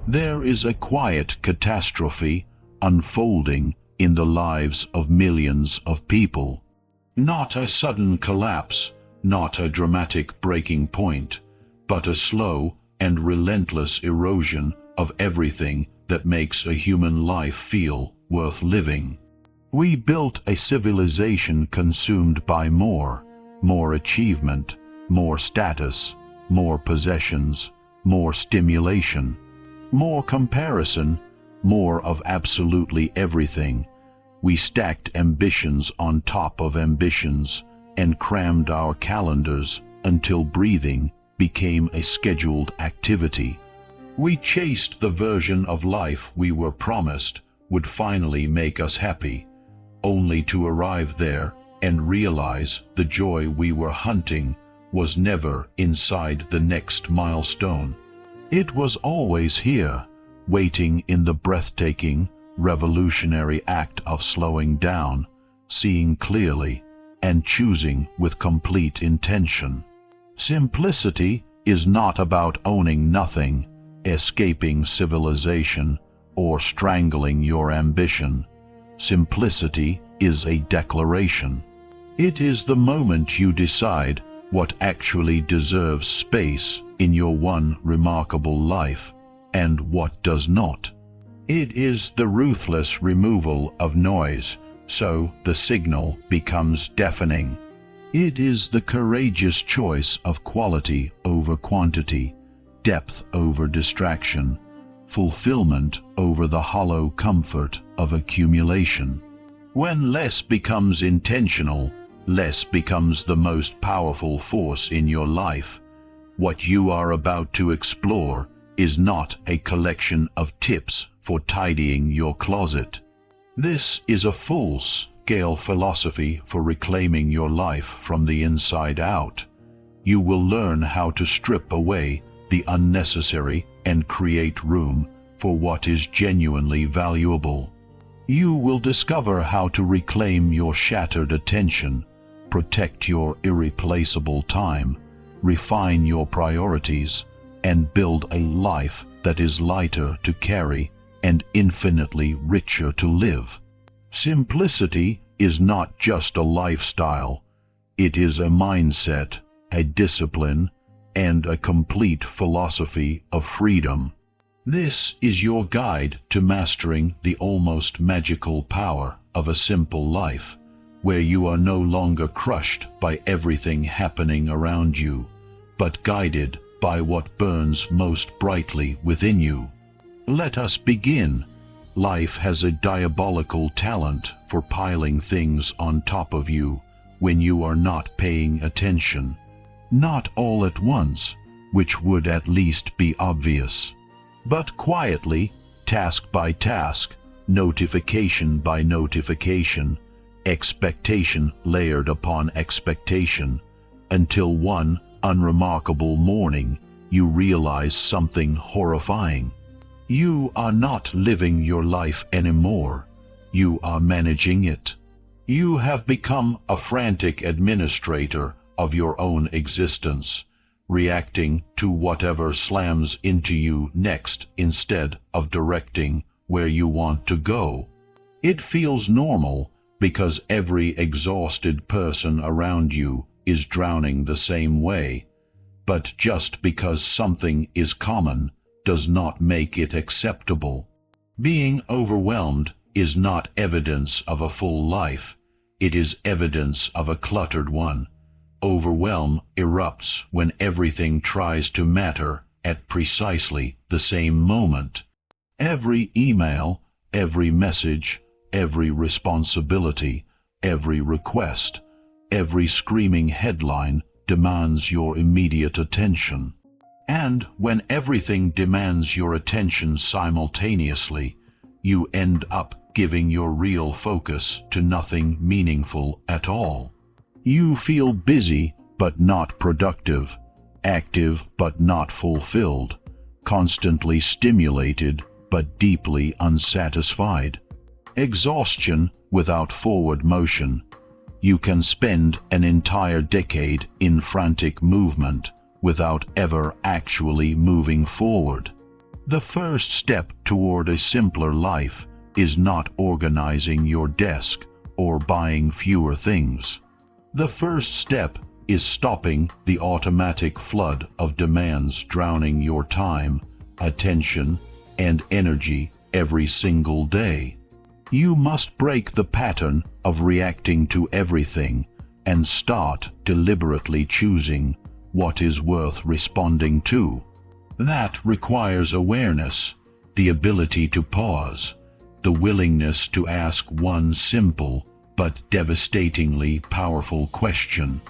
There is a quiet catastrophe unfolding in the lives of millions of people. Not a sudden collapse, not a dramatic breaking point, but a slow and relentless erosion of everything that makes a human life feel worth living. We built a civilization consumed by more achievement, more status, more possessions, more stimulation, more comparison, more of absolutely everything. We stacked ambitions on top of ambitions and crammed our calendars until breathing became a scheduled activity. We chased the version of life we were promised would finally make us happy, only to arrive there and realize the joy we were hunting was never inside the next milestone. It was always here, waiting in the breathtaking, revolutionary act of slowing down, seeing clearly, and choosing with complete intention. Simplicity is not about owning nothing, escaping civilization, or strangling your ambition. Simplicity is a declaration. It is the moment you decide what actually deserves space in your one remarkable life and what does not. It is the ruthless removal of noise, so the signal becomes deafening. It is the courageous choice of quality over quantity, depth over distraction, fulfillment over the hollow comfort of accumulation. When less becomes intentional, less becomes the most powerful force in your life. What you are about to explore is not a collection of tips for tidying your closet. This is a full-scale philosophy for reclaiming your life from the inside out. You will learn how to strip away the unnecessary and create room for what is genuinely valuable. You will discover how to reclaim your shattered attention, protect your irreplaceable time, refine your priorities, and build a life that is lighter to carry and infinitely richer to live. Simplicity is not just a lifestyle. It is a mindset, a discipline, and a complete philosophy of freedom. This is your guide to mastering the almost magical power of a simple life, where you are no longer crushed by everything happening around you, but guided by what burns most brightly within you. Let us begin. Life has a diabolical talent for piling things on top of you when you are not paying attention. Not all at once, which would at least be obvious, but quietly, task by task, notification by notification, expectation layered upon expectation, until one unremarkable morning you realize something horrifying. You are not living your life anymore. You are managing it. You have become a frantic administrator of your own existence, reacting to whatever slams into you next instead of directing where you want to go. It feels normal because every exhausted person around you is drowning the same way. But just because something is common does not make it acceptable. Being overwhelmed is not evidence of a full life. It is evidence of a cluttered one. Overwhelm erupts when everything tries to matter at precisely the same moment. Every email, every message, every responsibility, every request, every screaming headline demands your immediate attention. And when everything demands your attention simultaneously, you end up giving your real focus to nothing meaningful at all. You feel busy but not productive, active but not fulfilled, constantly stimulated but deeply unsatisfied. Exhaustion without forward motion. You can spend an entire decade in frantic movement without ever actually moving forward. The first step toward a simpler life is not organizing your desk or buying fewer things. The first step is stopping the automatic flood of demands drowning your time, attention, and energy every single day. You must break the pattern of reacting to everything and start deliberately choosing what is worth responding to. That requires awareness, the ability to pause, the willingness to ask one simple but devastatingly powerful question.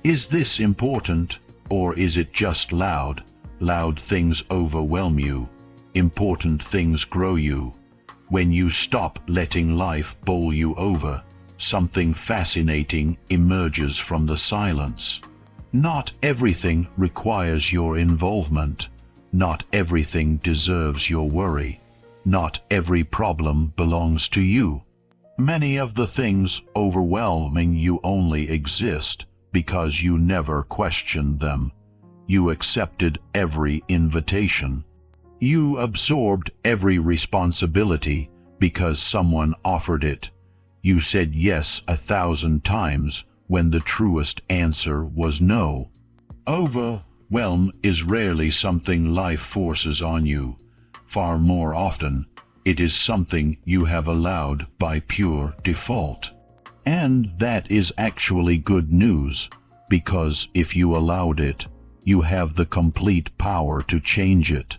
Is this important, or is it just loud? Loud things overwhelm you. Important things grow you. When you stop letting life bowl you over, something fascinating emerges from the silence. Not everything requires your involvement. Not everything deserves your worry. Not every problem belongs to you. Many of the things overwhelming you only exist because you never questioned them. You accepted every invitation. You absorbed every responsibility because someone offered it. You said yes 1,000 times when the truest answer was no. Overwhelm is rarely something life forces on you. Far more often, it is something you have allowed by pure default. And that is actually good news, because if you allowed it, you have the complete power to change it.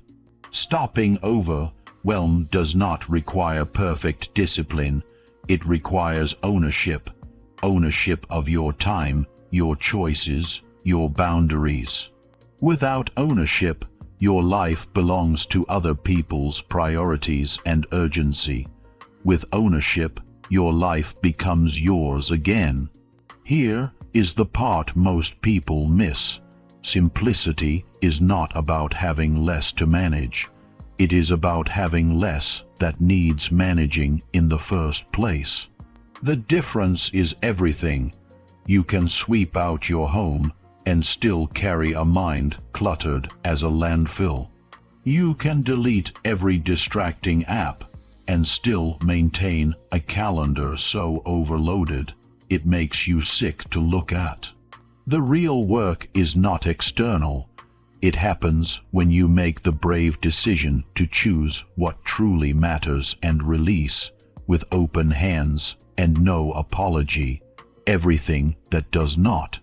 Stopping overwhelm does not require perfect discipline. It requires ownership. Ownership of your time, your choices, your boundaries. Without ownership, your life belongs to other people's priorities and urgency. With ownership, your life becomes yours again. Here is the part most people miss. Simplicity is not about having less to manage. It is about having less that needs managing in the first place. The difference is everything. You can sweep out your home and still carry a mind cluttered as a landfill. You can delete every distracting app and still maintain a calendar so overloaded it makes you sick to look at. The real work is not external. It happens when you make the brave decision to choose what truly matters and release, with open hands and no apology, everything that does not.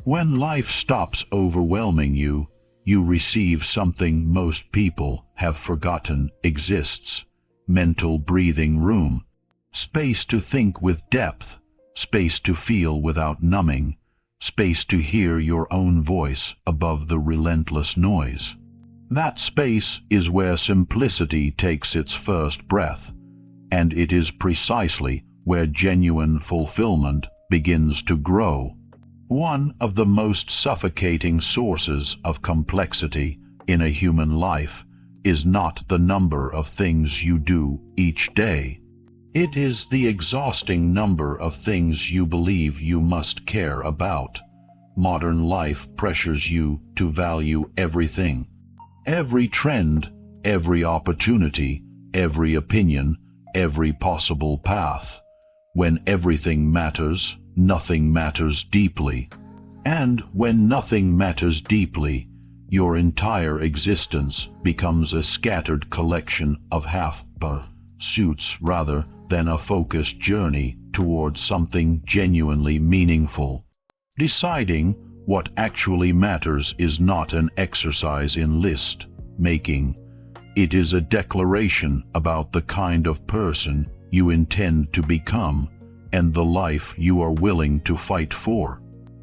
When life stops overwhelming you, you receive something most people have forgotten exists: mental breathing room, space to think with depth, space to feel without numbing, space to hear your own voice above the relentless noise. That space is where simplicity takes its first breath, and it is precisely where genuine fulfillment begins to grow. One of the most suffocating sources of complexity in a human life is not the number of things you do each day. It is the exhausting number of things you believe you must care about. Modern life pressures you to value everything. Every trend, every opportunity, every opinion, every possible path. When everything matters, nothing matters deeply. And when nothing matters deeply, your entire existence becomes a scattered collection of half-pursuits rather than a focused journey towards something genuinely meaningful. Deciding what actually matters is not an exercise in list making. It is a declaration about the kind of person you intend to become and the life you are willing to fight for.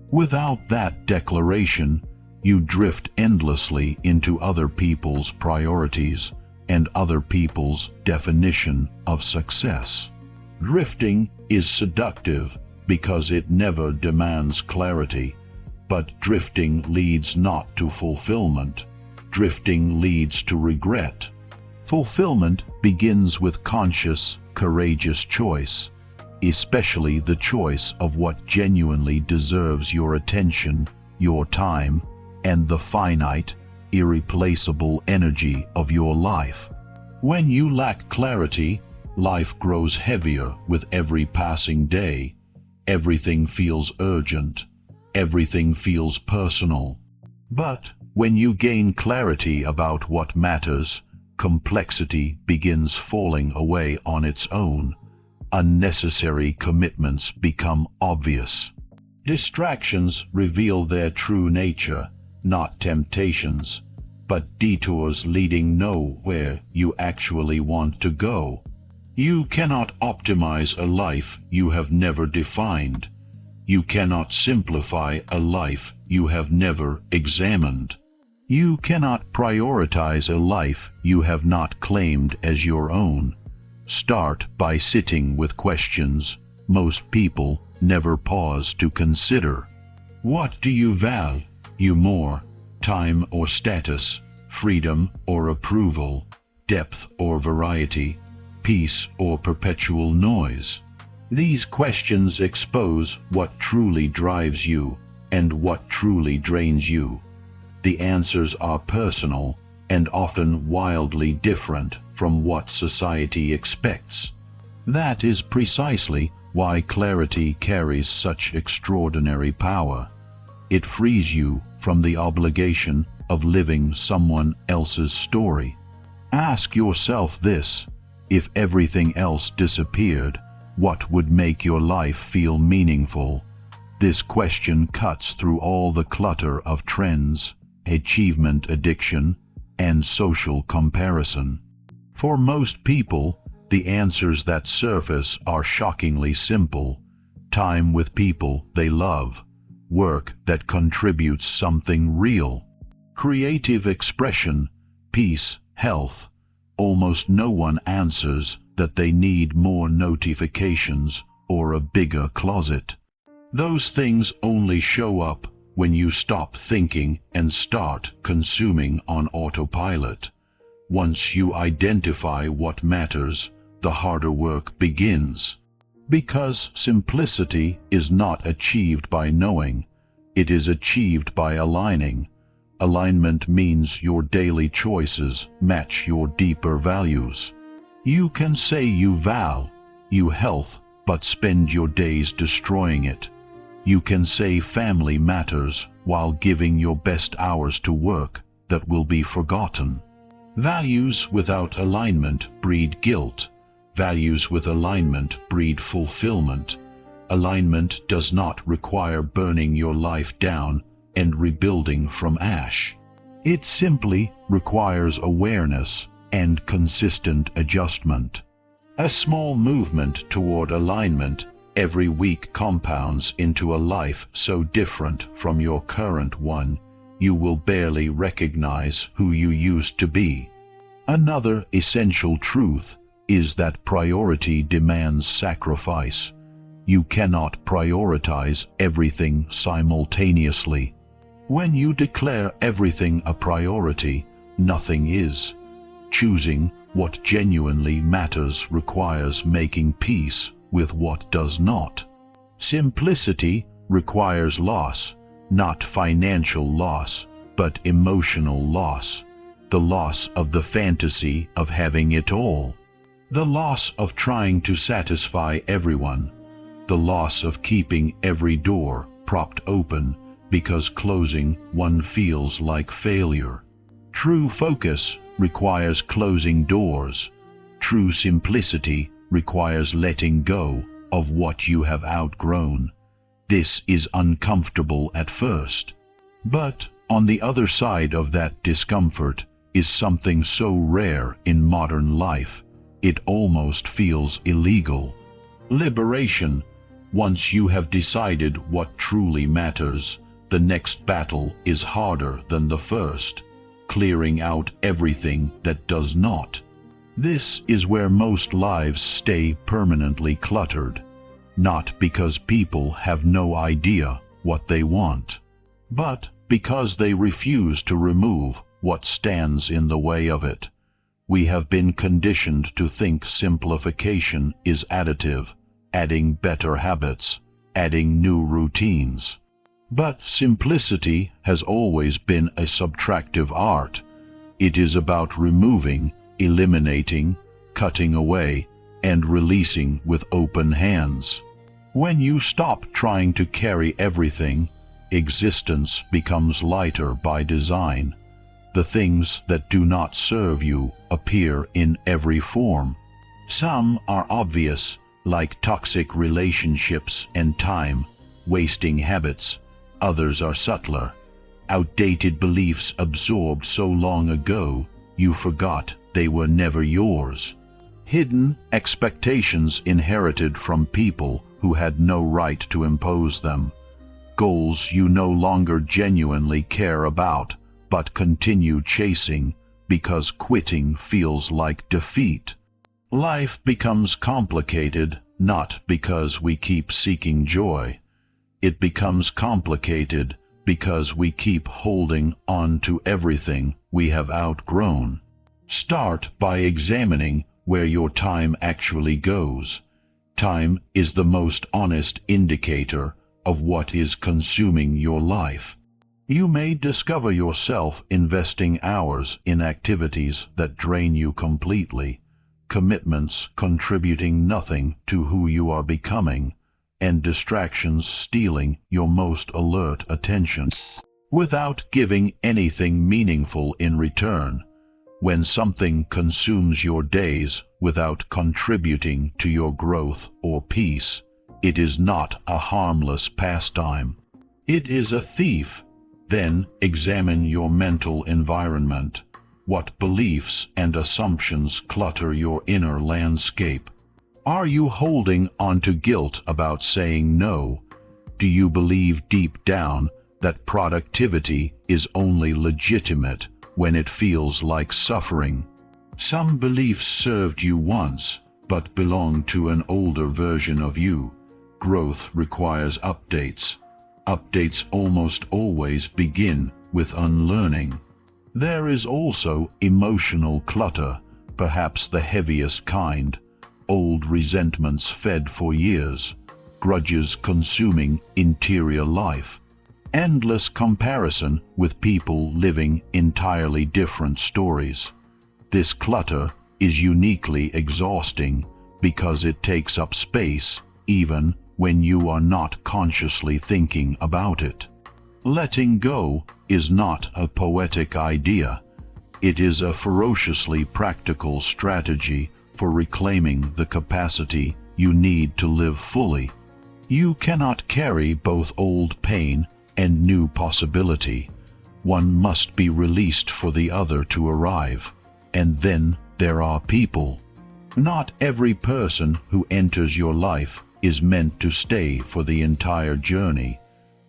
Without that declaration, you drift endlessly into other people's priorities and other people's definition of success. Drifting is seductive because it never demands clarity, but drifting leads not to fulfillment. Drifting leads to regret. Fulfillment begins with conscious, courageous choice, especially the choice of what genuinely deserves your attention, your time, and the finite, irreplaceable energy of your life. When you lack clarity, life grows heavier with every passing day. Everything feels urgent. Everything feels personal. But when you gain clarity about what matters, complexity begins falling away on its own. Unnecessary commitments become obvious. Distractions reveal their true nature, not temptations, but detours leading nowhere you actually want to go. You cannot optimize a life you have never defined. You cannot simplify a life you have never examined. You cannot prioritize a life you have not claimed as your own. Start by sitting with questions most people never pause to consider. What do you value more, time or status, freedom or approval, depth or variety, peace or perpetual noise? These questions expose what truly drives you and what truly drains you. The answers are personal and often wildly different from what society expects. That is precisely why clarity carries such extraordinary power. It frees you from the obligation of living someone else's story. Ask yourself this: if everything else disappeared, what would make your life feel meaningful? This question cuts through all the clutter of trends, achievement addiction, and social comparison. For most people, the answers that surface are shockingly simple: time with people they love, work that contributes something real, creative expression, peace, health. Almost no one answers that they need more notifications or a bigger closet. Those things only show up when you stop thinking and start consuming on autopilot. Once you identify what matters, the harder work begins. Because simplicity is not achieved by knowing, it is achieved by aligning. Alignment means your daily choices match your deeper values. You can say you value health, but spend your days destroying it. You can say family matters while giving your best hours to work that will be forgotten. Values without alignment breed guilt. Values with alignment breed fulfillment. Alignment does not require burning your life down and rebuilding from ash. It simply requires awareness and consistent adjustment. A small movement toward alignment every week compounds into a life so different from your current one, you will barely recognize who you used to be. Another essential truth is that priority demands sacrifice. You cannot prioritize everything simultaneously. When you declare everything a priority, nothing is. Choosing what genuinely matters requires making peace with what does not. Simplicity requires loss, not financial loss, but emotional loss. The loss of the fantasy of having it all. The loss of trying to satisfy everyone. The loss of keeping every door propped open because closing one feels like failure. True focus requires closing doors. True simplicity requires letting go of what you have outgrown. This is uncomfortable at first. But on the other side of that discomfort is something so rare in modern life, it almost feels illegal. Liberation. Once you have decided what truly matters, the next battle is harder than the first, clearing out everything that does not. This is where most lives stay permanently cluttered, not because people have no idea what they want, but because they refuse to remove what stands in the way of it. We have been conditioned to think simplification is additive, adding better habits, adding new routines. But simplicity has always been a subtractive art. It is about removing, eliminating, cutting away, and releasing with open hands. When you stop trying to carry everything, existence becomes lighter by design. The things that do not serve you appear in every form. Some are obvious, like toxic relationships and time-wasting habits. Others are subtler, outdated beliefs absorbed so long ago you forgot they were never yours. Hidden expectations inherited from people who had no right to impose them. Goals you no longer genuinely care about, but continue chasing because quitting feels like defeat. Life becomes complicated not because we keep seeking joy. It becomes complicated because we keep holding on to everything we have outgrown. Start by examining where your time actually goes. Time is the most honest indicator of what is consuming your life. You may discover yourself investing hours in activities that drain you completely, commitments contributing nothing to who you are becoming, and distractions stealing your most alert attention, without giving anything meaningful in return. When something consumes your days without contributing to your growth or peace, it is not a harmless pastime. It is a thief. Then examine your mental environment. What beliefs and assumptions clutter your inner landscape? Are you holding on to guilt about saying no? Do you believe deep down that productivity is only legitimate when it feels like suffering? Some beliefs served you once, but belong to an older version of you. Growth requires updates. Updates almost always begin with unlearning. There is also emotional clutter, perhaps the heaviest kind. Old resentments fed for years, grudges consuming interior life, endless comparison with people living entirely different stories. This clutter is uniquely exhausting because it takes up space even when you are not consciously thinking about it. Letting go is not a poetic idea. It is a ferociously practical strategy for reclaiming the capacity you need to live fully. You cannot carry both old pain and new possibility. One must be released for the other to arrive. And then there are people. Not every person who enters your life is meant to stay for the entire journey.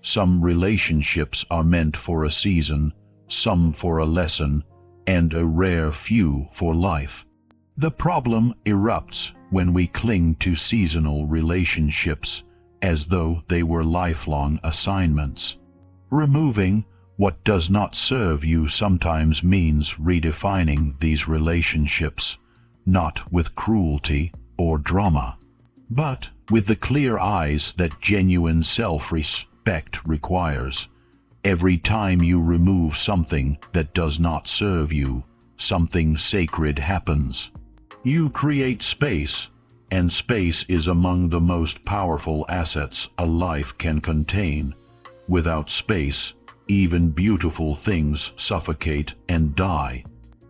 Some relationships are meant for a season, some for a lesson, and a rare few for life. The problem erupts when we cling to seasonal relationships as though they were lifelong assignments. Removing what does not serve you sometimes means redefining these relationships, not with cruelty or drama, but with the clear eyes that genuine self-respect requires. Every time you remove something that does not serve you, something sacred happens. You create space, and space is among the most powerful assets a life can contain. Without space, even beautiful things suffocate and die.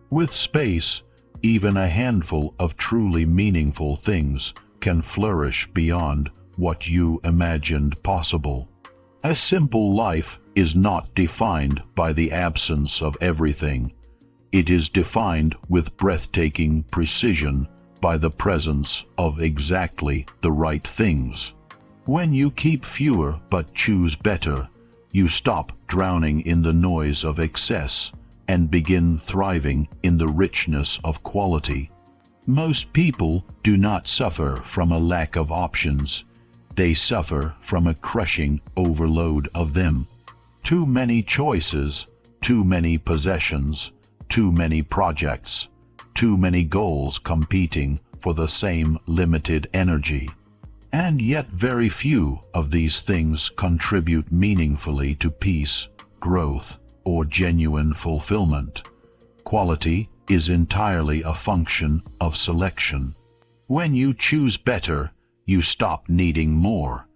With space, even a handful of truly meaningful things can flourish beyond what you imagined possible. A simple life is not defined by the absence of everything. It is defined with breathtaking precision by the presence of exactly the right things. When you keep fewer but choose better, you stop drowning in the noise of excess and begin thriving in the richness of quality. Most people do not suffer from a lack of options. They suffer from a crushing overload of them. Too many choices, too many possessions, too many projects, too many goals competing for the same limited energy. And yet very few of these things contribute meaningfully to peace, growth, or genuine fulfillment. Quality is entirely a function of selection. When you choose better, you stop needing more.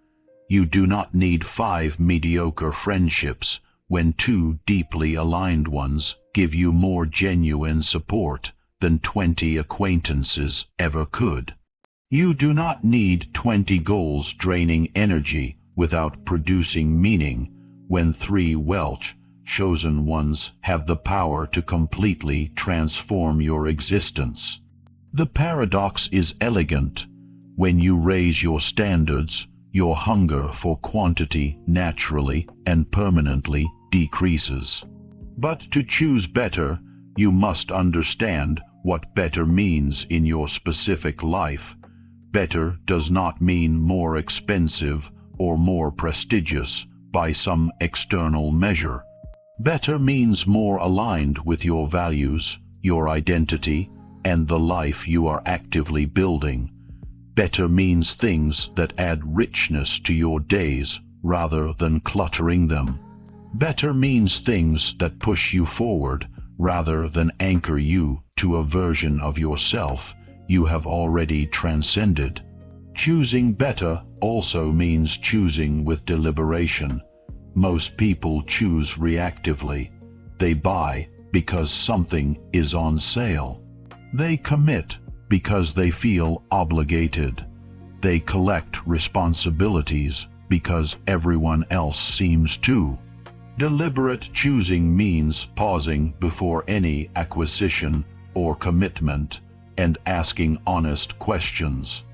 You do not need 5 mediocre friendships when 2 deeply aligned ones give you more genuine support than 20 acquaintances ever could. You do not need 20 goals draining energy without producing meaning when 3 chosen ones have the power to completely transform your existence. The paradox is elegant. When you raise your standards, your hunger for quantity naturally and permanently decreases. But to choose better, you must understand what better means in your specific life. Better does not mean more expensive or more prestigious by some external measure. Better means more aligned with your values, your identity, and the life you are actively building. Better means things that add richness to your days rather than cluttering them. Better means things that push you forward rather than anchor you to a version of yourself you have already transcended. Choosing better also means choosing with deliberation. Most people choose reactively. They buy because something is on sale. They commit because they feel obligated. They collect responsibilities because everyone else seems to. Deliberate choosing means pausing before any acquisition or commitment and asking honest questions.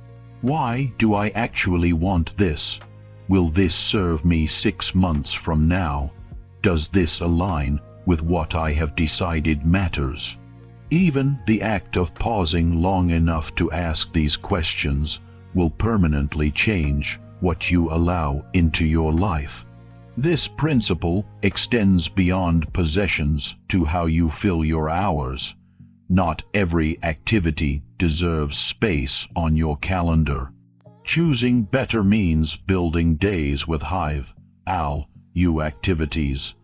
Why do I actually want this? Will this serve me 6 months from now? Does this align with what I have decided matters? Even the act of pausing long enough to ask these questions will permanently change what you allow into your life. This principle extends beyond possessions to how you fill your hours. Not every activity deserves space on your calendar. Choosing better means building days with you activities,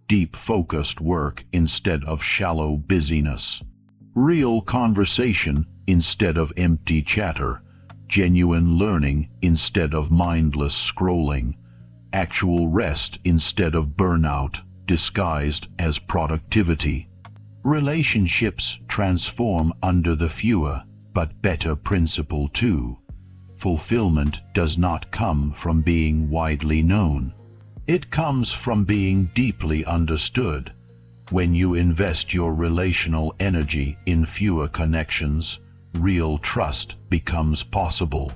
deep focused work instead of shallow busyness, real conversation instead of empty chatter, genuine learning instead of mindless scrolling, actual rest instead of burnout disguised as productivity. Relationships transform under the fewer but better principle too. Fulfillment does not come from being widely known. It comes from being deeply understood. When you invest your relational energy in fewer connections, real trust becomes possible.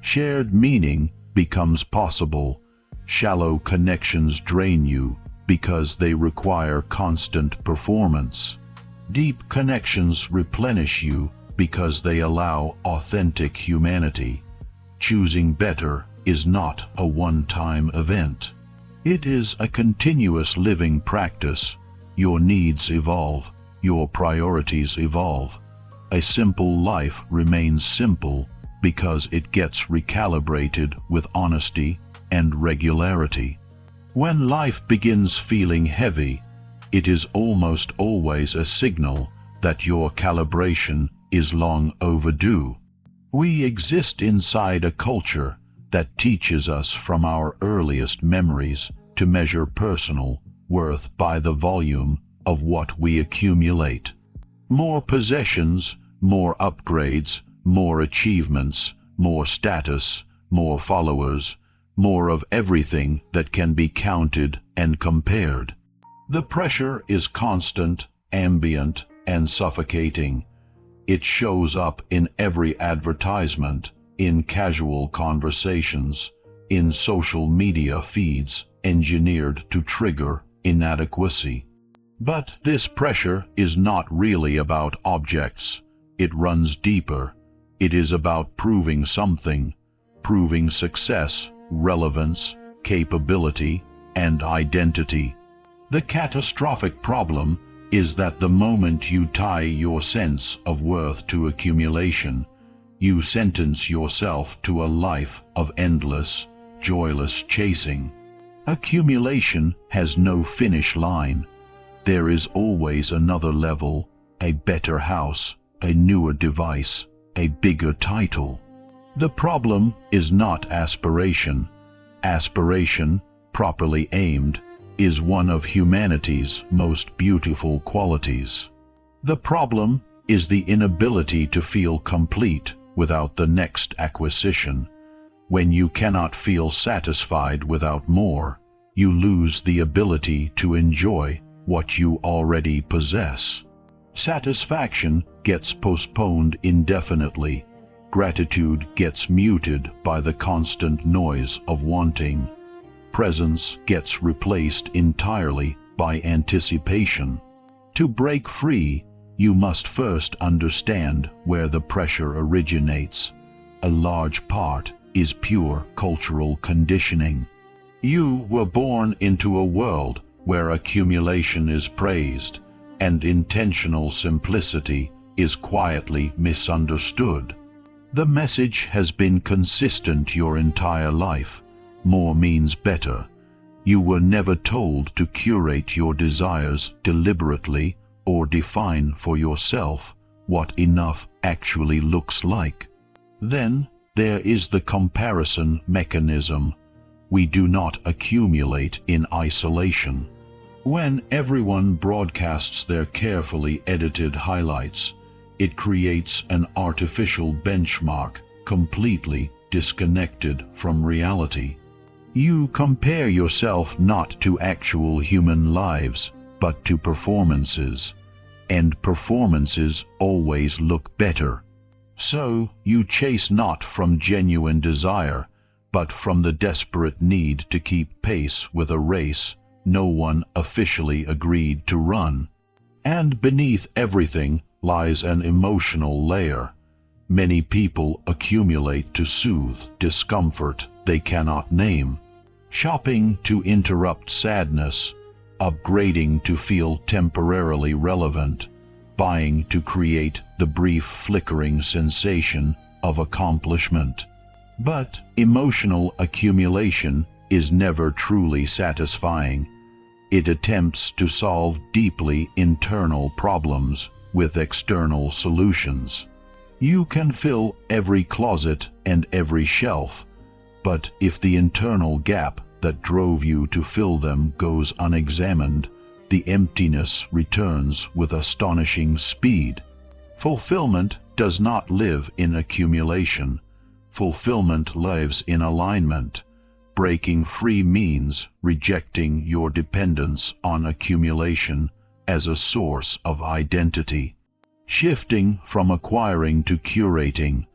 Shared meaning becomes possible. Shallow connections drain you because they require constant performance. Deep connections replenish you because they allow authentic humanity. Choosing better is not a one-time event. It is a continuous living practice. Your needs evolve, your priorities evolve. A simple life remains simple because it gets recalibrated with honesty and regularity. When life begins feeling heavy, it is almost always a signal that your calibration is long overdue. We exist inside a culture that teaches us from our earliest memories to measure personal worth by the volume of what we accumulate. More possessions, more upgrades, more achievements, more status, more followers, more of everything that can be counted and compared. The pressure is constant, ambient, and suffocating. It shows up in every advertisement, in casual conversations, in social media feeds engineered to trigger inadequacy. But this pressure is not really about objects. It runs deeper. It is about proving something, proving success, relevance, capability, and identity. The catastrophic problem is that the moment you tie your sense of worth to accumulation, You sentence yourself to a life of endless, joyless chasing. Accumulation has no finish line. There is always another level, a better house, a newer device, a bigger title. The problem is not aspiration. Aspiration, properly aimed, is one of humanity's most beautiful qualities. The problem is the inability to feel complete without the next acquisition. When you cannot feel satisfied without more, you lose the ability to enjoy what you already possess. Satisfaction gets postponed indefinitely. Gratitude gets muted by the constant noise of wanting. Presence gets replaced entirely by anticipation. To break free, you must first understand where the pressure originates. A large part is pure cultural conditioning. You were born into a world where accumulation is praised and intentional simplicity is quietly misunderstood. The message has been consistent your entire life. More means better. You were never told to curate your desires deliberately or define for yourself what enough actually looks like. Then there is the comparison mechanism. We do not accumulate in isolation. When everyone broadcasts their carefully edited highlights, it creates an artificial benchmark completely disconnected from reality. You compare yourself not to actual human lives, but to performances, and performances always look better. So you chase not from genuine desire, but from the desperate need to keep pace with a race no one officially agreed to run. And beneath everything lies an emotional layer. Many people accumulate to soothe discomfort they cannot name. Shopping to interrupt sadness, upgrading to feel temporarily relevant, buying to create the brief flickering sensation of accomplishment. But emotional accumulation is never truly satisfying. It attempts to solve deeply internal problems with external solutions. You can fill every closet and every shelf, but if the internal gap that drove you to fill them goes unexamined, the emptiness returns with astonishing speed. Fulfillment does not live in accumulation. Fulfillment lives in alignment. Breaking free means rejecting your dependence on accumulation as a source of identity. Shifting from acquiring to curating,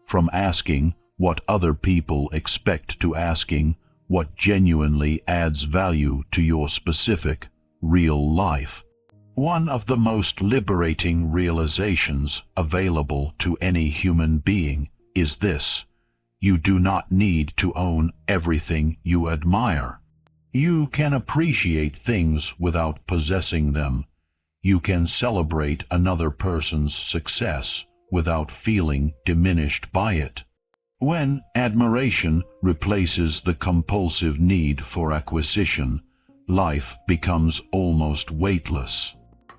from asking what other people expect to asking what genuinely adds value to your specific, real life. One of the most liberating realizations available to any human being is this: you do not need to own everything you admire. You can appreciate things without possessing them. You can celebrate another person's success without feeling diminished by it. When admiration replaces the compulsive need for acquisition, life becomes almost weightless.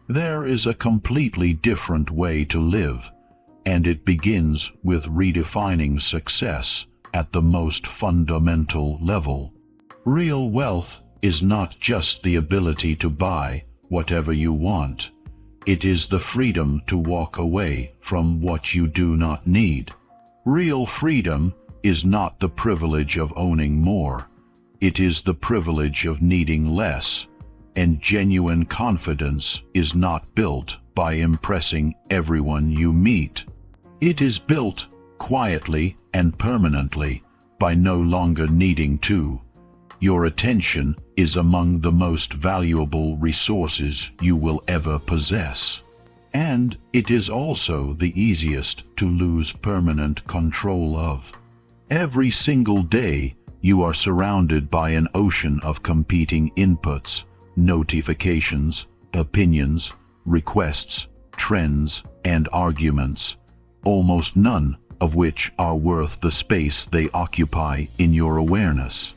There is a completely different way to live, and it begins with redefining success at the most fundamental level. Real wealth is not just the ability to buy whatever you want. It is the freedom to walk away from what you do not need. Real freedom is not the privilege of owning more. It is the privilege of needing less. And genuine confidence is not built by impressing everyone you meet. It is built quietly and permanently by no longer needing to. Your attention is among the most valuable resources you will ever possess. And it is also the easiest to lose permanent control of. Every single day, you are surrounded by an ocean of competing inputs, notifications, opinions, requests, trends, and arguments. Almost none of which are worth the space they occupy in your awareness.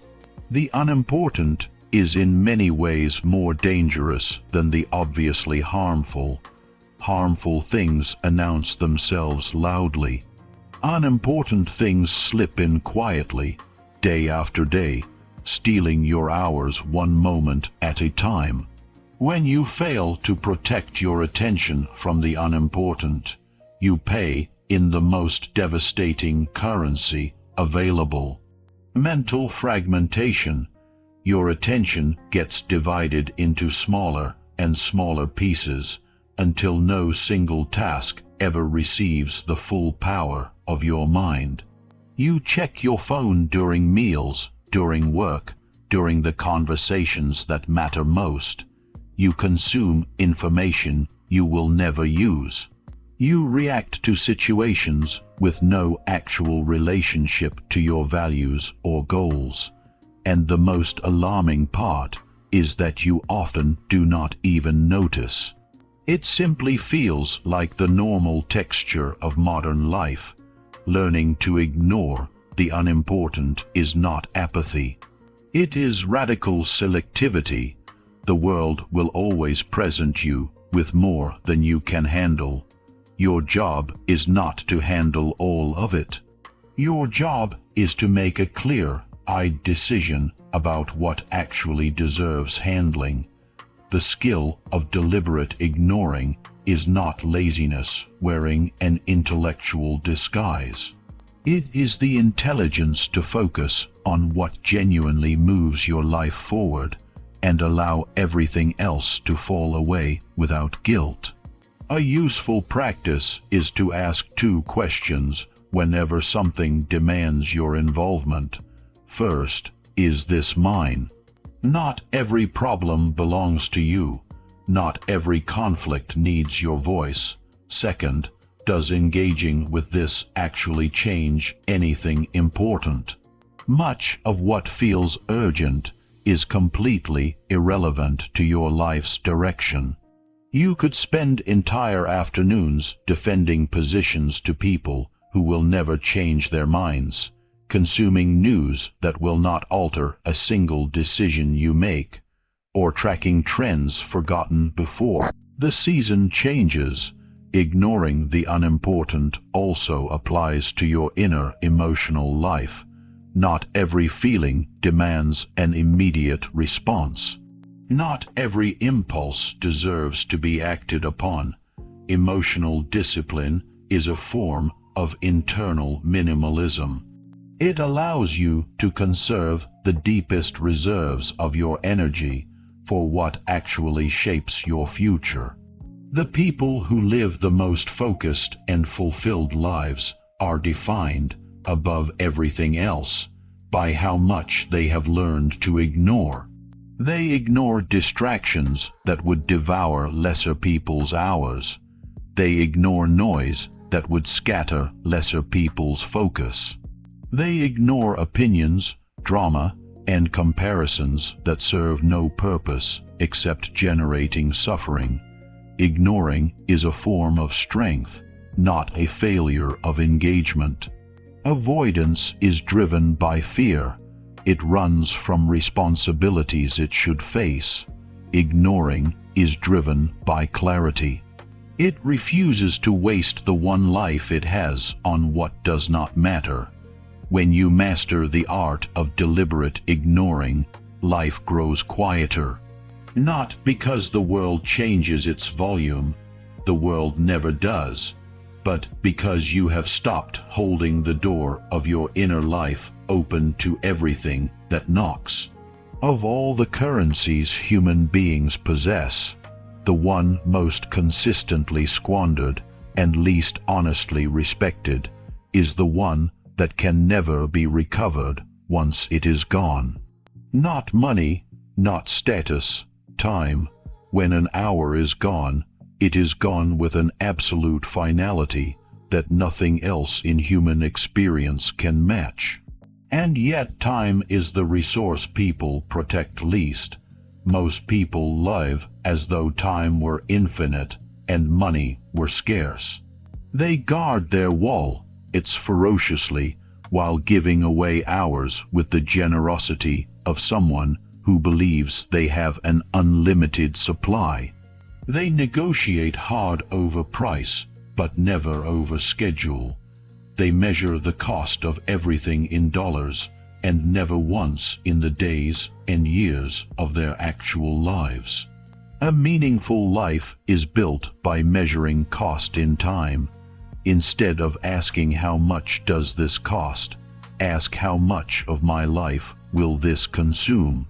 The unimportant is in many ways more dangerous than the obviously harmful. Harmful things announce themselves loudly. Unimportant things slip in quietly, day after day, stealing your hours one moment at a time. When you fail to protect your attention from the unimportant, you pay in the most devastating currency available: mental fragmentation. Your attention gets divided into smaller and smaller pieces until no single task ever receives the full power of your mind. You check your phone during meals, during work, during the conversations that matter most. You consume information you will never use. You react to situations with no actual relationship to your values or goals. And the most alarming part is that you often do not even notice. It simply feels like the normal texture of modern life. Learning to ignore the unimportant is not apathy. It is radical selectivity. The world will always present you with more than you can handle. Your job is not to handle all of it. Your job is to make a clear-eyed decision about what actually deserves handling. The skill of deliberate ignoring is not laziness wearing an intellectual disguise. It is the intelligence to focus on what genuinely moves your life forward and allow everything else to fall away without guilt. A useful practice is to ask two questions whenever something demands your involvement. First, is this mine? Not every problem belongs to you. Not every conflict needs your voice. Second, does engaging with this actually change anything important? Much of what feels urgent is completely irrelevant to your life's direction. You could spend entire afternoons defending positions to people who will never change their minds, consuming news that will not alter a single decision you make, or tracking trends forgotten before the season changes. Ignoring the unimportant also applies to your inner emotional life. Not every feeling demands an immediate response. Not every impulse deserves to be acted upon. Emotional discipline is a form of internal minimalism. It allows you to conserve the deepest reserves of your energy for what actually shapes your future. The people who live the most focused and fulfilled lives are defined, above everything else, by how much they have learned to ignore. They ignore distractions that would devour lesser people's hours. They ignore noise that would scatter lesser people's focus. They ignore opinions, drama, and comparisons that serve no purpose except generating suffering. Ignoring is a form of strength, not a failure of engagement. Avoidance is driven by fear. It runs from responsibilities it should face. Ignoring is driven by clarity. It refuses to waste the one life it has on what does not matter. When you master the art of deliberate ignoring, life grows quieter. Not because the world changes its volume, the world never does, but because you have stopped holding the door of your inner life open to everything that knocks. Of all the currencies human beings possess, the one most consistently squandered and least honestly respected is the one that can never be recovered once it is gone. Not money, not status, time. When an hour is gone, it is gone with an absolute finality that nothing else in human experience can match. And yet time is the resource people protect least. Most people live as though time were infinite and money were scarce. They guard their wall, it's ferociously while giving away hours with the generosity of someone who believes they have an unlimited supply. They negotiate hard over price, but never over schedule. They measure the cost of everything in dollars, and never once in the days and years of their actual lives. A meaningful life is built by measuring cost in time. Instead of asking how much does this cost, ask how much of my life will this consume.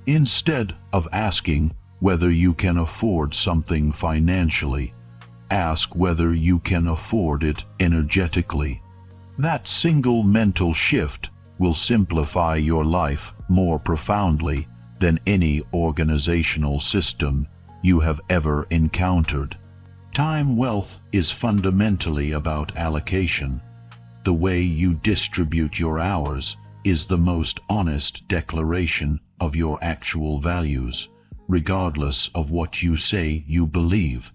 Instead of asking whether you can afford something financially, ask whether you can afford it energetically. That single mental shift will simplify your life more profoundly than any organizational system you have ever encountered. Time wealth is fundamentally about allocation. The way you distribute your hours is the most honest declaration of your actual values, regardless of what you say you believe.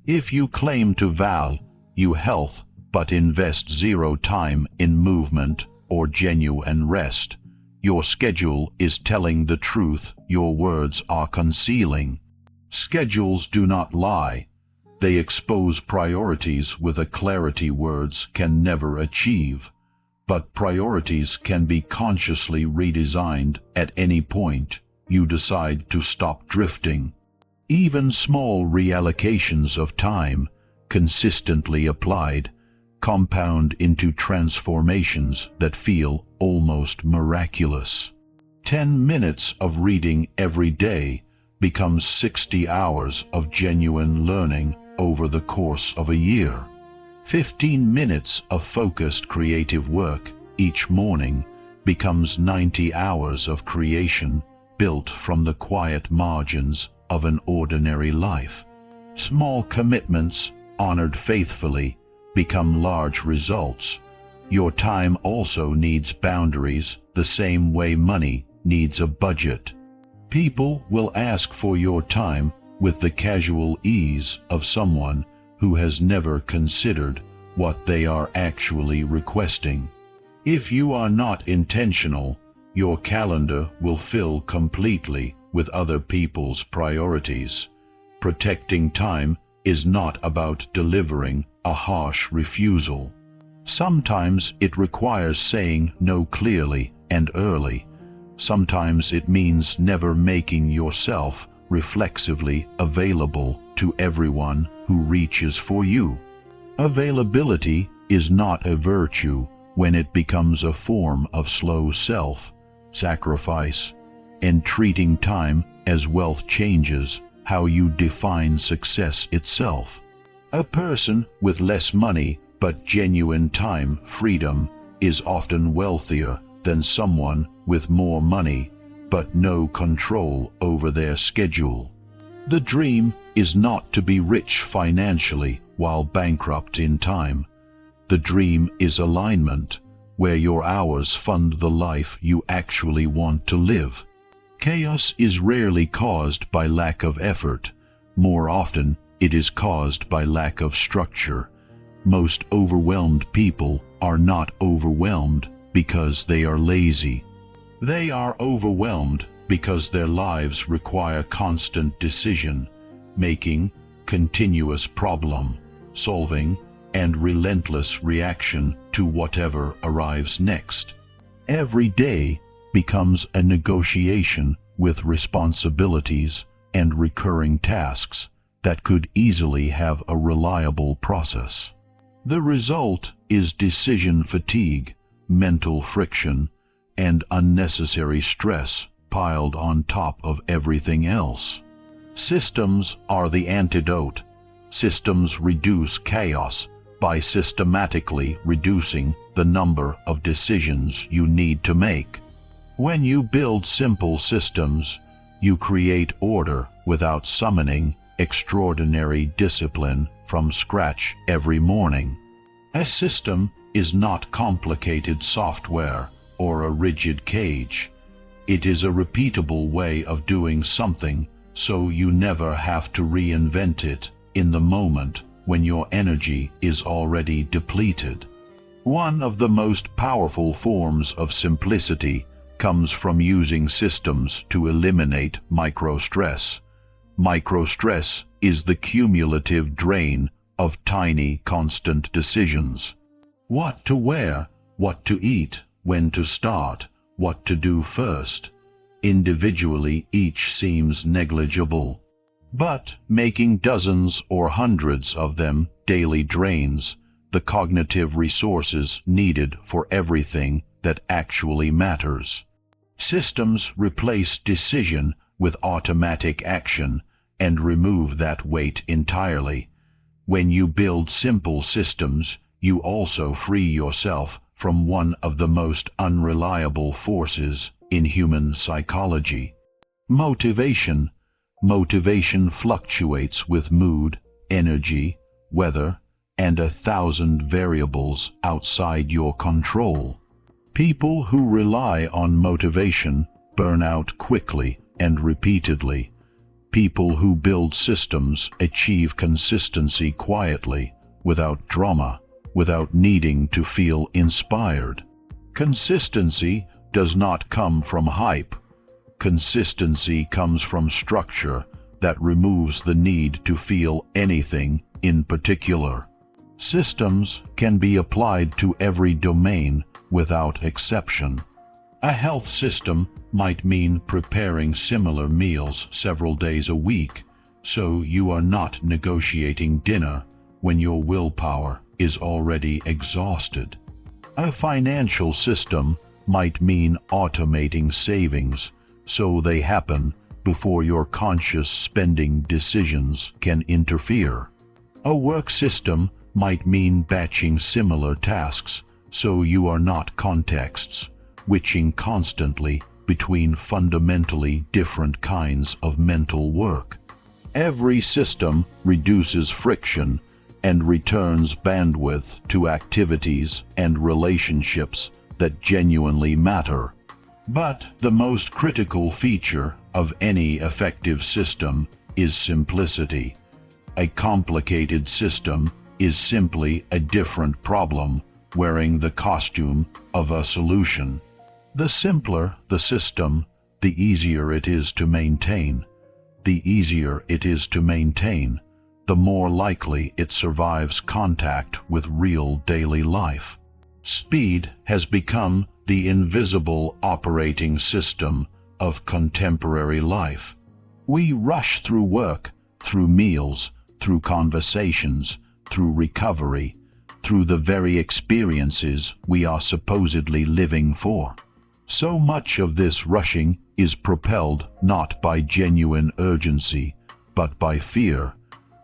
If you claim to value health but invest zero time in movement or genuine rest, your schedule is telling the truth your words are concealing. Schedules do not lie. They expose priorities with a clarity words can never achieve. But priorities can be consciously redesigned at any point you decide to stop drifting. Even small reallocations of time, consistently applied, compound into transformations that feel almost miraculous. 10 minutes of reading every day becomes 60 hours of genuine learning over the course of a year. 15 minutes of focused creative work each morning becomes 90 hours of creation built from the quiet margins of an ordinary life. Small commitments, honored faithfully, become large results. Your time also needs boundaries the same way money needs a budget. People will ask for your time with the casual ease of someone who has never considered what they are actually requesting. If you are not intentional, your calendar will fill completely with other people's priorities. Protecting time is not about delivering a harsh refusal. Sometimes it requires saying no clearly and early. Sometimes it means never making yourself reflexively available to everyone who reaches for you. Availability is not a virtue when it becomes a form of slow self-sacrifice, and treating time as wealth changes how you define success itself. A person with less money but genuine time freedom is often wealthier than someone with more money but no control over their schedule. The dream is not to be rich financially while bankrupt in time. The dream is alignment, where your hours fund the life you actually want to live. Chaos is rarely caused by lack of effort. More often, it is caused by lack of structure. Most overwhelmed people are not overwhelmed because they are lazy. They are overwhelmed because their lives require constant decision making, continuous problem solving, and relentless reaction to whatever arrives next. Every day becomes a negotiation with responsibilities and recurring tasks that could easily have a reliable process. The result is decision fatigue, mental friction, and unnecessary stress piled on top of everything else. Systems are the antidote. Systems reduce chaos by systematically reducing the number of decisions you need to make. When you build simple systems, you create order without summoning extraordinary discipline from scratch every morning. A system is not complicated software or a rigid cage. It is a repeatable way of doing something so you never have to reinvent it in the moment when your energy is already depleted. One of the most powerful forms of simplicity comes from using systems to eliminate microstress. Microstress is the cumulative drain of tiny, constant decisions. What to wear, what to eat, when to start, what to do first. Individually, each seems negligible. But making dozens or hundreds of them daily drains the cognitive resources needed for everything that actually matters. Systems replace decision with automatic action and remove that weight entirely. When you build simple systems, you also free yourself from one of the most unreliable forces in human psychology. Motivation. Motivation fluctuates with mood, energy, weather, and 1,000 variables outside your control. People who rely on motivation burn out quickly and repeatedly. People who build systems achieve consistency quietly, without drama, without needing to feel inspired. Consistency does not come from hype. Consistency comes from structure that removes the need to feel anything in particular. Systems can be applied to every domain without exception. A health system might mean preparing similar meals several days a week, so you are not negotiating dinner when your willpower is already exhausted. A financial system might mean automating savings so they happen before your conscious spending decisions can interfere. A work system might mean batching similar tasks so you are not contexts, switching constantly between fundamentally different kinds of mental work. Every system reduces friction and returns bandwidth to activities and relationships that genuinely matter. But the most critical feature of any effective system is simplicity. A complicated system is simply a different problem wearing the costume of a solution. The simpler the system, the easier it is to maintain. The easier it is to maintain, the more likely it survives contact with real daily life. Speed has become the invisible operating system of contemporary life. We rush through work, through meals, through conversations, through recovery, through the very experiences we are supposedly living for. So much of this rushing is propelled not by genuine urgency, but by fear.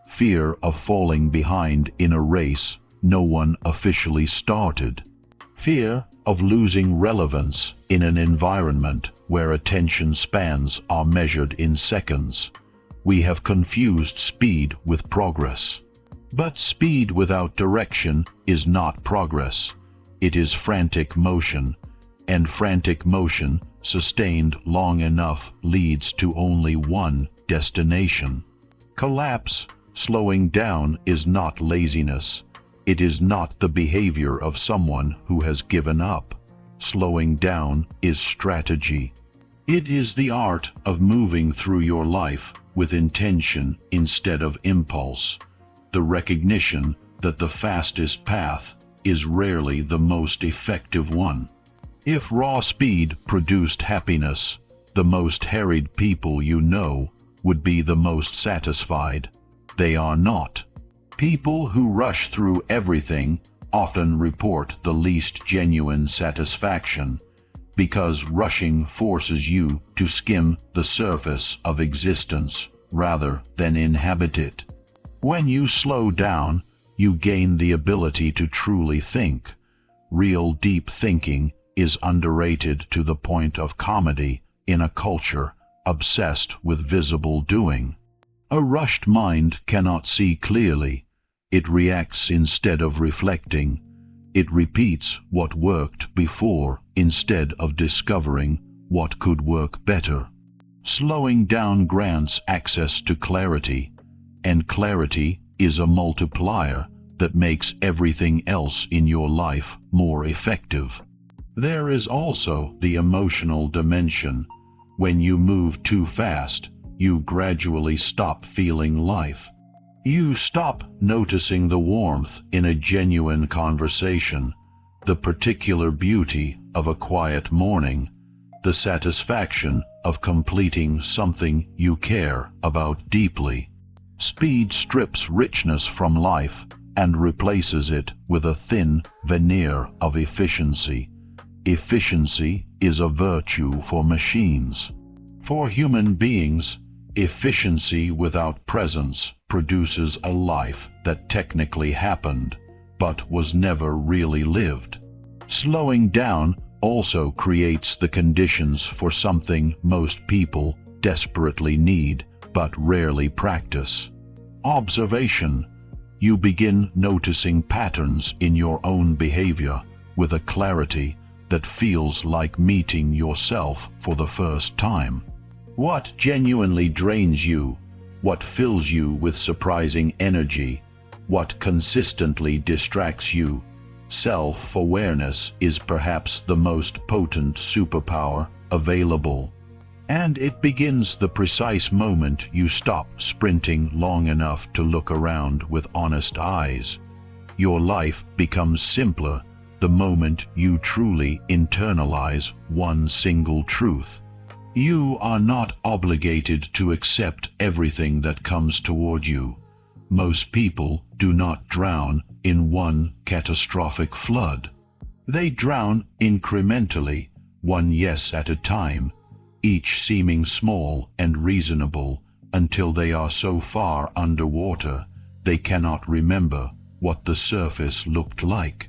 Fear of falling behind in a race no one officially started. Fear of losing relevance in an environment where attention spans are measured in seconds. We have confused speed with progress. But speed without direction is not progress. It is frantic motion, and frantic motion sustained long enough leads to only one destination. Collapse, slowing down, is not laziness. It is not the behavior of someone who has given up. Slowing down is strategy. It is the art of moving through your life with intention instead of impulse. The recognition that the fastest path is rarely the most effective one. If raw speed produced happiness, the most harried people you know would be the most satisfied. They are not. People who rush through everything often report the least genuine satisfaction, because rushing forces you to skim the surface of existence rather than inhabit it. When you slow down, you gain the ability to truly think. Real deep thinking is underrated to the point of comedy in a culture obsessed with visible doing. A rushed mind cannot see clearly. It reacts instead of reflecting. It repeats what worked before instead of discovering what could work better. Slowing down grants access to clarity, and clarity is a multiplier that makes everything else in your life more effective. There is also the emotional dimension. When you move too fast, you gradually stop feeling life. You stop noticing the warmth in a genuine conversation, the particular beauty of a quiet morning, the satisfaction of completing something you care about deeply. Speed strips richness from life and replaces it with a thin veneer of efficiency. Efficiency is a virtue for machines. For human beings, efficiency without presence produces a life that technically happened, but was never really lived. Slowing down also creates the conditions for something most people desperately need but rarely practice: observation. You begin noticing patterns in your own behavior with a clarity that feels like meeting yourself for the first time. What genuinely drains you? What fills you with surprising energy? What consistently distracts you? Self-awareness is perhaps the most potent superpower available. And it begins the precise moment you stop sprinting long enough to look around with honest eyes. Your life becomes simpler the moment you truly internalize one single truth. You are not obligated to accept everything that comes toward you. Most people do not drown in one catastrophic flood. They drown incrementally, one yes at a time, each seeming small and reasonable, until they are so far underwater they cannot remember what the surface looked like.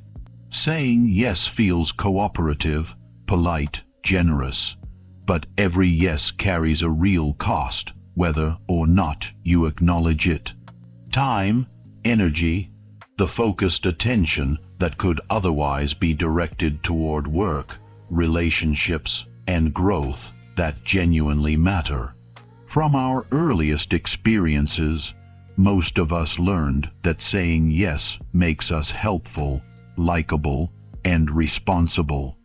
Saying yes feels cooperative, polite, generous, but every yes carries a real cost, whether or not you acknowledge it. Time, energy, the focused attention that could otherwise be directed toward work, relationships, and growth that genuinely matter. From our earliest experiences, most of us learned that saying yes makes us helpful, likable, and responsible.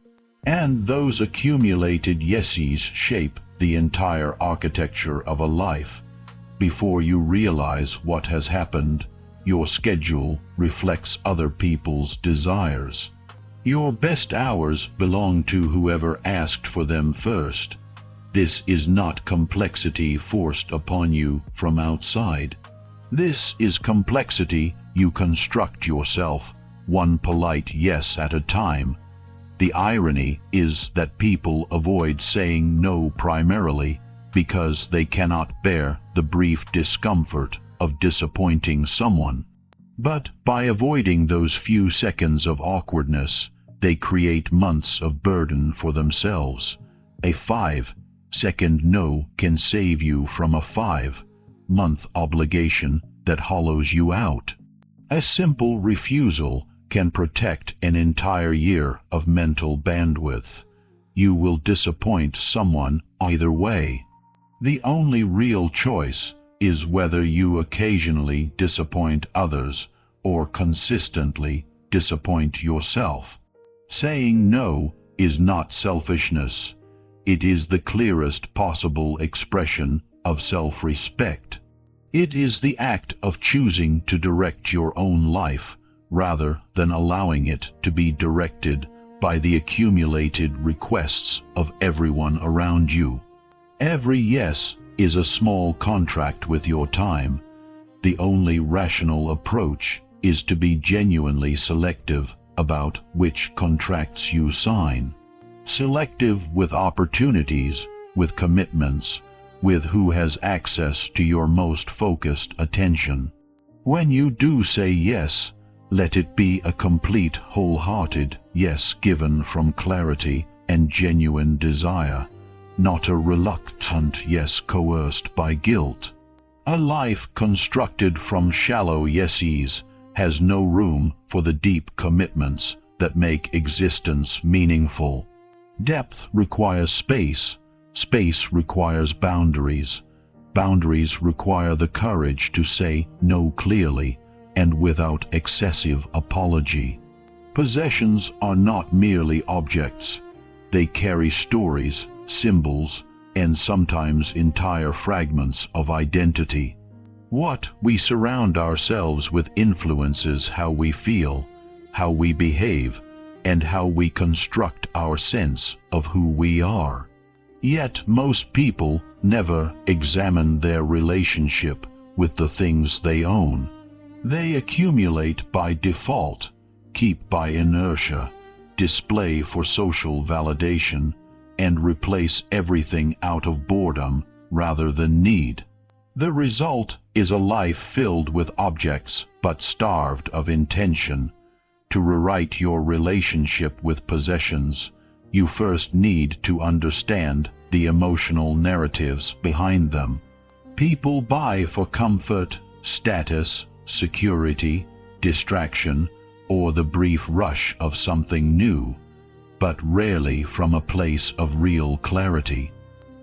And those accumulated yeses shape the entire architecture of a life. Before you realize what has happened, your schedule reflects other people's desires. Your best hours belong to whoever asked for them first. This is not complexity forced upon you from outside. This is complexity you construct yourself, one polite yes at a time. The irony is that people avoid saying no primarily because they cannot bear the brief discomfort of disappointing someone. But by avoiding those few seconds of awkwardness, they create months of burden for themselves. A 5-second no can save you from a 5-month obligation that hollows you out. A simple refusal can protect an entire year of mental bandwidth. You will disappoint someone either way. The only real choice is whether you occasionally disappoint others or consistently disappoint yourself. Saying no is not selfishness. It is the clearest possible expression of self-respect. It is the act of choosing to direct your own life rather than allowing it to be directed by the accumulated requests of everyone around you. Every yes is a small contract with your time. The only rational approach is to be genuinely selective about which contracts you sign. Selective with opportunities, with commitments, with who has access to your most focused attention. When you do say yes, let it be a complete, wholehearted yes given from clarity and genuine desire, not a reluctant yes coerced by guilt. A life constructed from shallow yeses has no room for the deep commitments that make existence meaningful. Depth requires space. Space requires boundaries. Boundaries require the courage to say no clearly, and without excessive apology. Possessions are not merely objects. They carry stories, symbols, and sometimes entire fragments of identity. What we surround ourselves with influences how we feel, how we behave, and how we construct our sense of who we are. Yet most people never examine their relationship with the things they own. They accumulate by default, keep by inertia, display for social validation, and replace everything out of boredom rather than need. The result is a life filled with objects but starved of intention. To rewrite your relationship with possessions, you first need to understand the emotional narratives behind them. People buy for comfort, status, security, distraction, or the brief rush of something new, but rarely from a place of real clarity.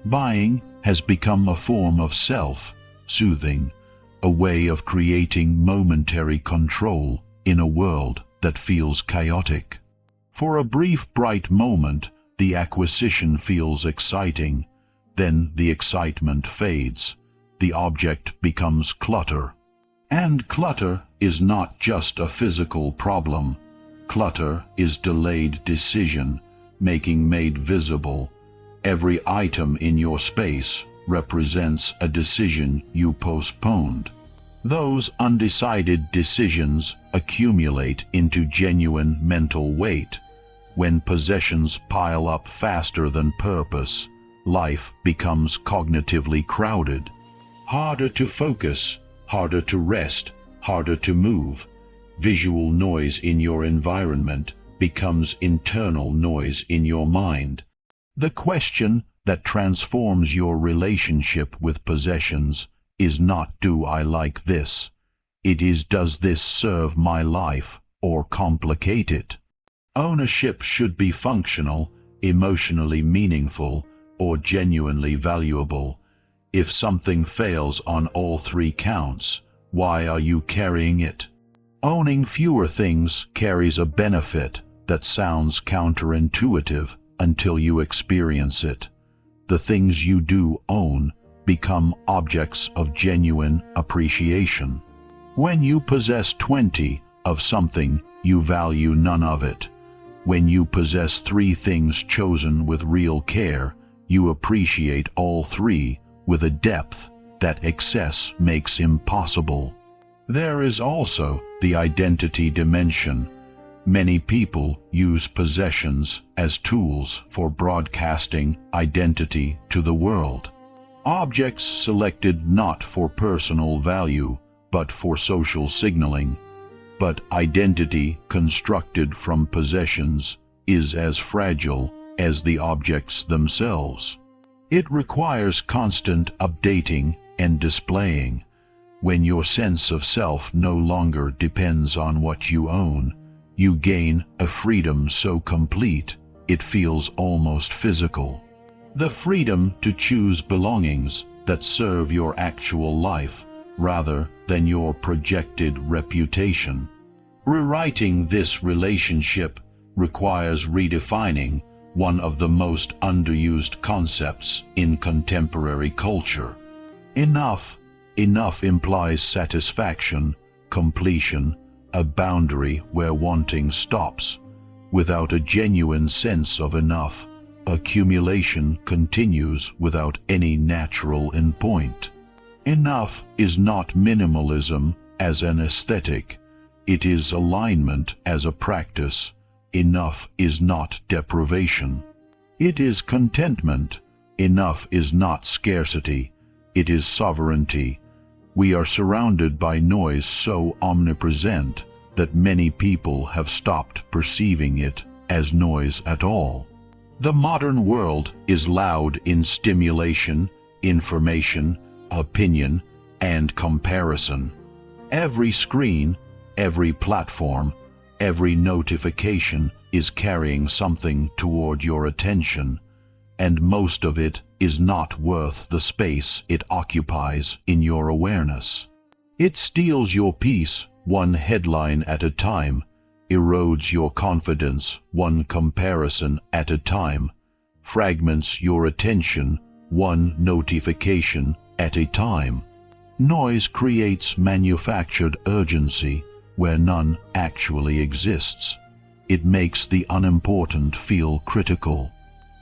Buying has become a form of self-soothing, a way of creating momentary control in a world that feels chaotic. For a brief bright moment, the acquisition feels exciting, then the excitement fades. The object becomes clutter. And clutter is not just a physical problem. Clutter is delayed decision, making made visible. Every item in your space represents a decision you postponed. Those undecided decisions accumulate into genuine mental weight. When possessions pile up faster than purpose, life becomes cognitively crowded. Harder to focus, harder to rest, harder to move. Visual noise in your environment becomes internal noise in your mind. The question that transforms your relationship with possessions is not "do I like this?" It is "does this serve my life or complicate it?" Ownership should be functional, emotionally meaningful, or genuinely valuable. If something fails on all three counts, why are you carrying it? Owning fewer things carries a benefit that sounds counterintuitive until you experience it. The things you do own become objects of genuine appreciation. When you possess 20 of something, you value none of it. When you possess 3 things chosen with real care, you appreciate all 3 with a depth that excess makes impossible. There is also the identity dimension. Many people use possessions as tools for broadcasting identity to the world. Objects selected not for personal value, but for social signaling. But identity constructed from possessions is as fragile as the objects themselves. It requires constant updating and displaying. When your sense of self no longer depends on what you own, you gain a freedom so complete it feels almost physical. The freedom to choose belongings that serve your actual life rather than your projected reputation. Rewriting this relationship requires redefining one of the most underused concepts in contemporary culture. Enough implies satisfaction, completion, a boundary where wanting stops. Without a genuine sense of enough, accumulation continues without any natural endpoint. Enough is not minimalism as an aesthetic. It is alignment as a practice. Enough is not deprivation. It is contentment. Enough is not scarcity. It is sovereignty. We are surrounded by noise so omnipresent that many people have stopped perceiving it as noise at all. The modern world is loud in stimulation, information, opinion, and comparison. Every screen, every platform, every notification is carrying something toward your attention, and most of it is not worth the space it occupies in your awareness. It steals your peace one headline at a time, erodes your confidence one comparison at a time, fragments your attention one notification at a time. Noise creates manufactured urgency where none actually exists. It makes the unimportant feel critical.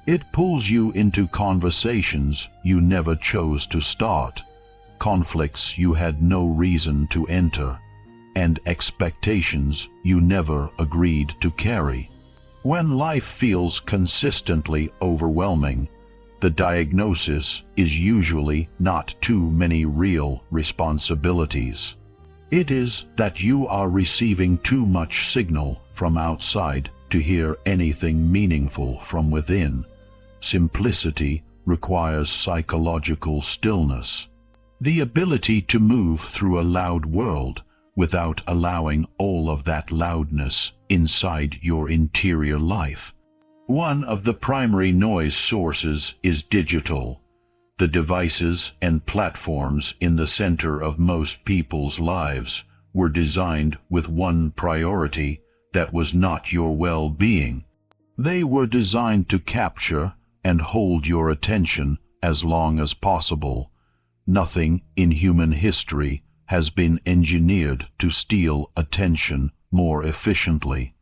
It pulls you into conversations you never chose to start, conflicts you had no reason to enter, and expectations you never agreed to carry. When life feels consistently overwhelming, the diagnosis is usually not too many real responsibilities. It is that you are receiving too much signal from outside to hear anything meaningful from within. Simplicity requires psychological stillness, the ability to move through a loud world without allowing all of that loudness inside your interior life. One of the primary noise sources is digital. The devices and platforms in the center of most people's lives were designed with one priority that was not your well-being. They were designed to capture and hold your attention as long as possible. Nothing in human history has been engineered to steal attention more efficiently.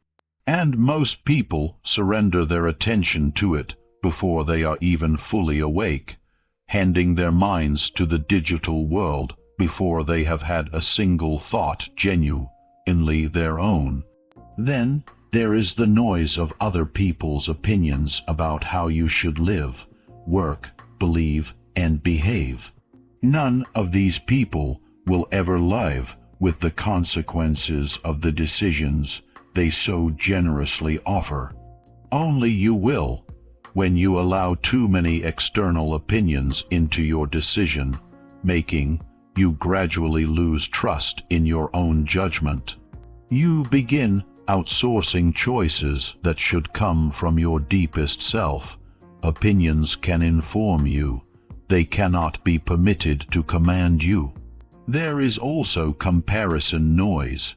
And most people surrender their attention to it before they are even fully awake, handing their minds to the digital world before they have had a single thought genuinely their own. Then there is the noise of other people's opinions about how you should live, work, believe, and behave. None of these people will ever live with the consequences of the decisions they so generously offer. Only you will, when you allow too many external opinions into your decision making. You gradually lose trust in your own judgment. You begin outsourcing choices that should come from your deepest self. Opinions can inform you. They cannot be permitted to command you. There is also comparison noise,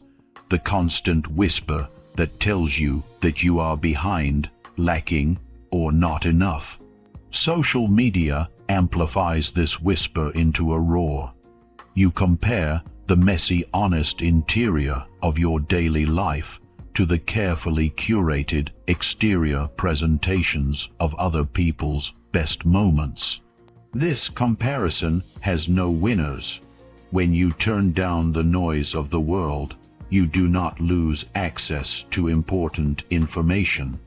the constant whisper that tells you that you are behind, lacking, or not enough. Social media amplifies this whisper into a roar. You compare the messy, honest interior of your daily life to the carefully curated exterior presentations of other people's best moments. This comparison has no winners. When you turn down the noise of the world, you do not lose access to important information.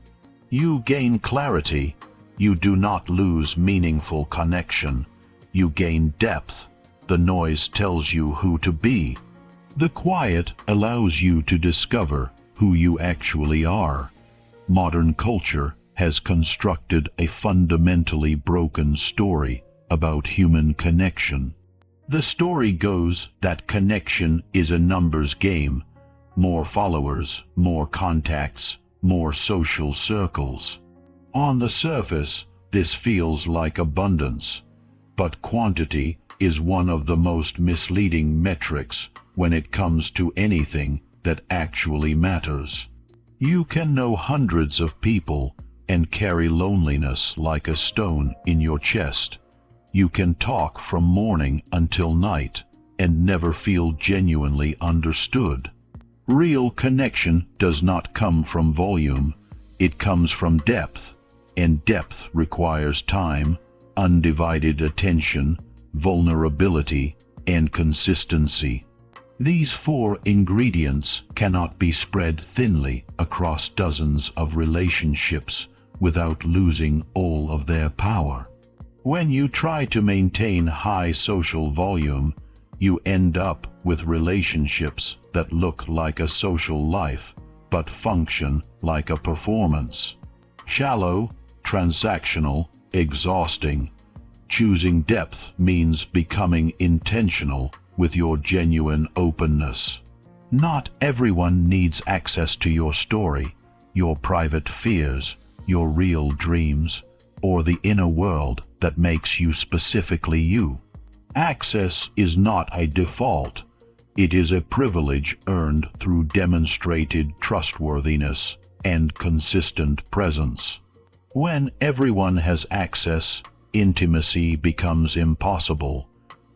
You gain clarity. You do not lose meaningful connection. You gain depth. The noise tells you who to be. The quiet allows you to discover who you actually are. Modern culture has constructed a fundamentally broken story about human connection. The story goes that connection is a numbers game. More followers, more contacts, more social circles. On the surface, this feels like abundance, but quantity is one of the most misleading metrics when it comes to anything that actually matters. You can know hundreds of people and carry loneliness like a stone in your chest. You can talk from morning until night and never feel genuinely understood. Real connection does not come from volume, it comes from depth, and depth requires time, undivided attention, vulnerability, and consistency. These four ingredients cannot be spread thinly across dozens of relationships without losing all of their power. When you try to maintain high social volume, you end up with relationships that look like a social life, but function like a performance. Shallow, transactional, exhausting. Choosing depth means becoming intentional with your genuine openness. Not everyone needs access to your story, your private fears, your real dreams, or the inner world that makes you specifically you. Access is not a default. It is a privilege earned through demonstrated trustworthiness and consistent presence. When everyone has access, intimacy becomes impossible.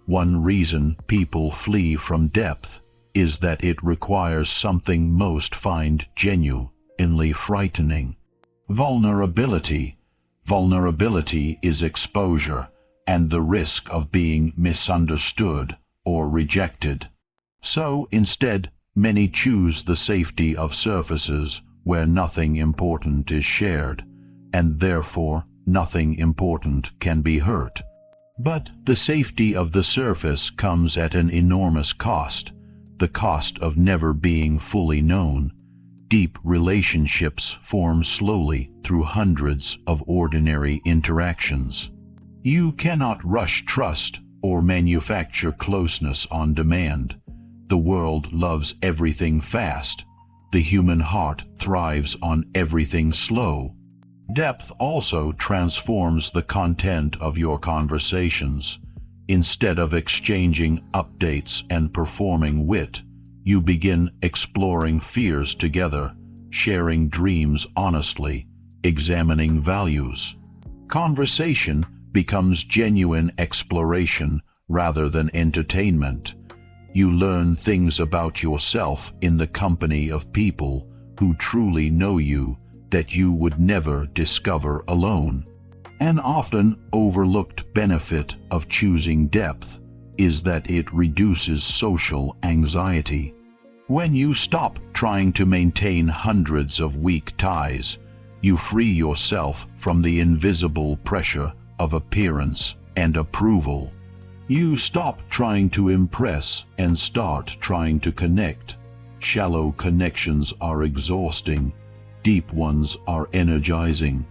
One reason people flee from depth is that it requires something most find genuinely frightening: vulnerability. Vulnerability is exposure and the risk of being misunderstood or rejected. So instead, many choose the safety of surfaces where nothing important is shared, and therefore nothing important can be hurt. But the safety of the surface comes at an enormous cost, the cost of never being fully known. Deep relationships form slowly through hundreds of ordinary interactions. You cannot rush trust or manufacture closeness on demand. The world loves everything fast. The human heart thrives on everything slow. Depth also transforms the content of your conversations. Instead of exchanging updates and performing wit, you begin exploring fears together, sharing dreams honestly, examining values. Conversation becomes genuine exploration rather than entertainment. You learn things about yourself in the company of people who truly know you that you would never discover alone. An often overlooked benefit of choosing depth is that it reduces social anxiety. When you stop trying to maintain hundreds of weak ties, you free yourself from the invisible pressure of appearance and approval. You stop trying to impress and start trying to connect. Shallow connections are exhausting. Deep ones are energizing.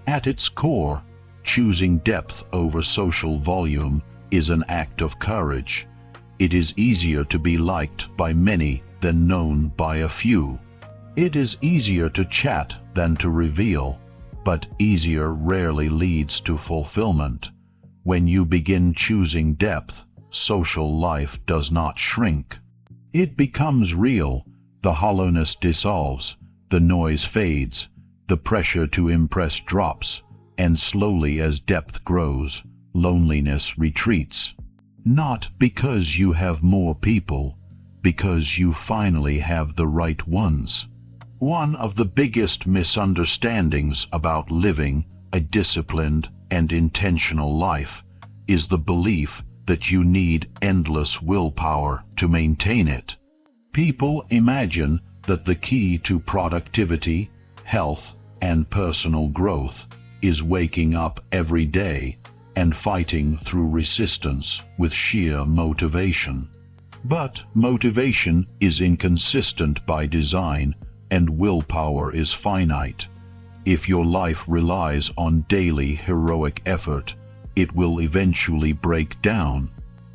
At its core, choosing depth over social volume is an act of courage. It is easier to be liked by many than known by a few. It is easier to chat than to reveal, but easier rarely leads to fulfillment. When you begin choosing depth, social life does not shrink. It becomes real. The hollowness dissolves, the noise fades, the pressure to impress drops, and slowly as depth grows, loneliness retreats. Not because you have more people, because you finally have the right ones. One of the biggest misunderstandings about living a disciplined and intentional life is the belief that you need endless willpower to maintain it. People imagine that the key to productivity, health, and personal growth is waking up every day and fighting through resistance with sheer motivation. But motivation is inconsistent by design, and willpower is finite. If your life relies on daily heroic effort, it will eventually break down.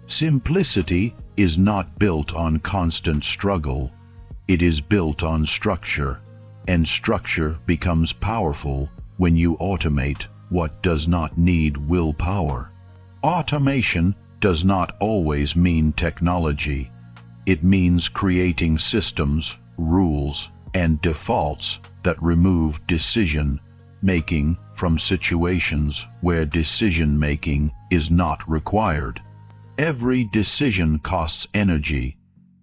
Simplicity is not built on constant struggle. It is built on structure, and structure becomes powerful when you automate what does not need willpower. Automation does not always mean technology. It means creating systems, rules, and defaults that remove decision-making from situations where decision-making is not required. Every decision costs energy,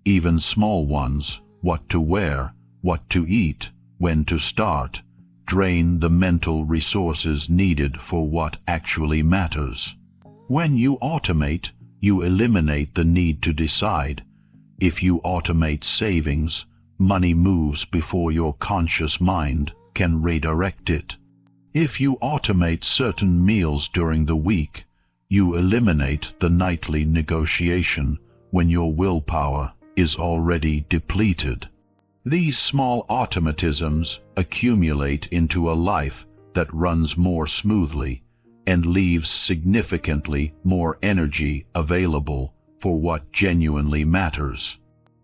even small ones. What to wear, what to eat, when to start, drain the mental resources needed for what actually matters. When you automate, you eliminate the need to decide. If you automate savings, money moves before your conscious mind can redirect it. If you automate certain meals during the week, you eliminate the nightly negotiation when your willpower is already depleted. These small automatisms accumulate into a life that runs more smoothly and leaves significantly more energy available for what genuinely matters.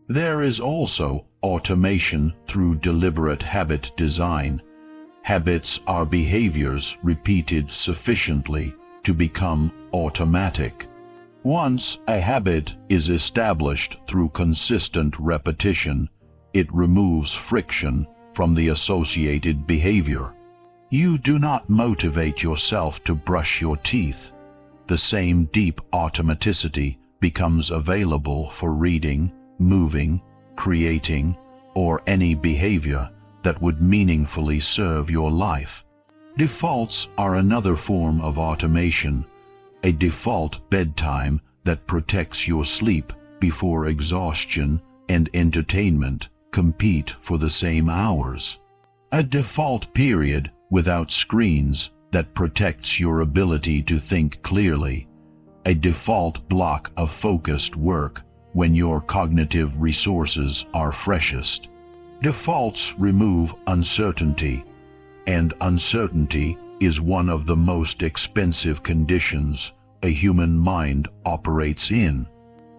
There is also automation through deliberate habit design. Habits are behaviors repeated sufficiently to become automatic. Once a habit is established through consistent repetition, it removes friction from the associated behavior. You do not motivate yourself to brush your teeth. The same deep automaticity becomes available for reading, moving, creating, or any behavior that would meaningfully serve your life. Defaults are another form of automation, a default bedtime that protects your sleep before exhaustion and entertainment compete for the same hours. A default period without screens that protects your ability to think clearly. A default block of focused work when your cognitive resources are freshest. Defaults remove uncertainty, and uncertainty is one of the most expensive conditions a human mind operates in.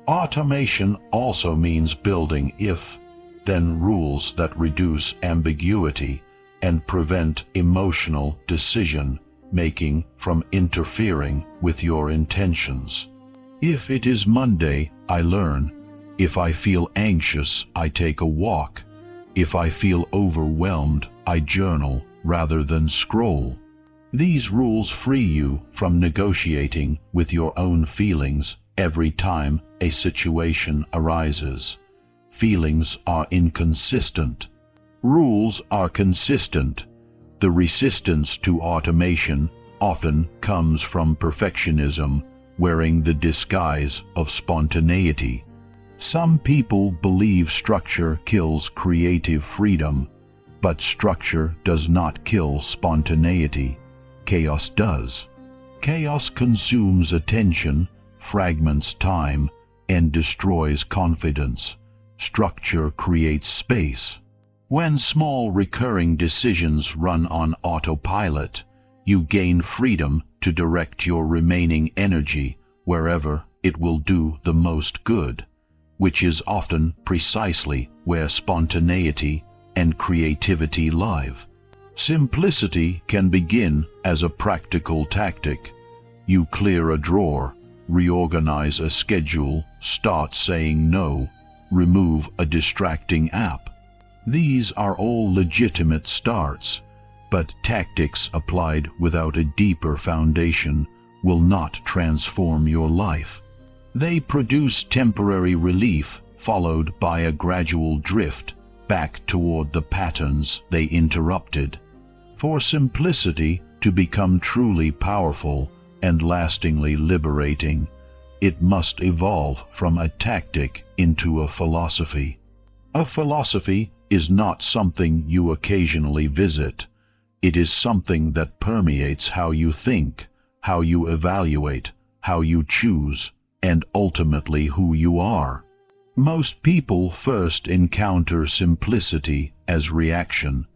Automation also means building if-then rules that reduce ambiguity and prevent emotional decision-making from interfering with your intentions. If it is Monday, I learn. If I feel anxious, I take a walk. If I feel overwhelmed, I journal rather than scroll. These rules free you from negotiating with your own feelings every time a situation arises. Feelings are inconsistent. Rules are consistent. The resistance to automation often comes from perfectionism wearing the disguise of spontaneity. Some people believe structure kills creative freedom, but structure does not kill spontaneity. Chaos does. Chaos consumes attention, fragments time, and destroys confidence. Structure creates space. When small recurring decisions run on autopilot, you gain freedom to direct your remaining energy wherever it will do the most good, which is often precisely where spontaneity and creativity live. Simplicity can begin as a practical tactic. You clear a drawer, reorganize a schedule, start saying no, remove a distracting app. These are all legitimate starts, but tactics applied without a deeper foundation will not transform your life. They produce temporary relief followed by a gradual drift back toward the patterns they interrupted. For simplicity to become truly powerful and lastingly liberating, it must evolve from a tactic into a philosophy. A philosophy is not something you occasionally visit. It is something that permeates how you think, how you evaluate, how you choose, and ultimately who you are. Most people first encounter simplicity as reaction.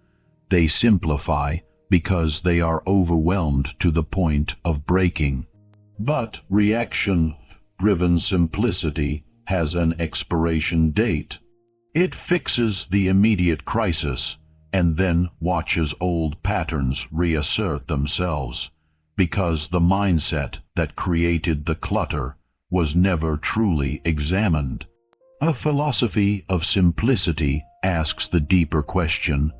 They simplify because they are overwhelmed to the point of breaking. But reaction-driven simplicity has an expiration date. It fixes the immediate crisis and then watches old patterns reassert themselves, because the mindset that created the clutter was never truly examined. A philosophy of simplicity asks the deeper question,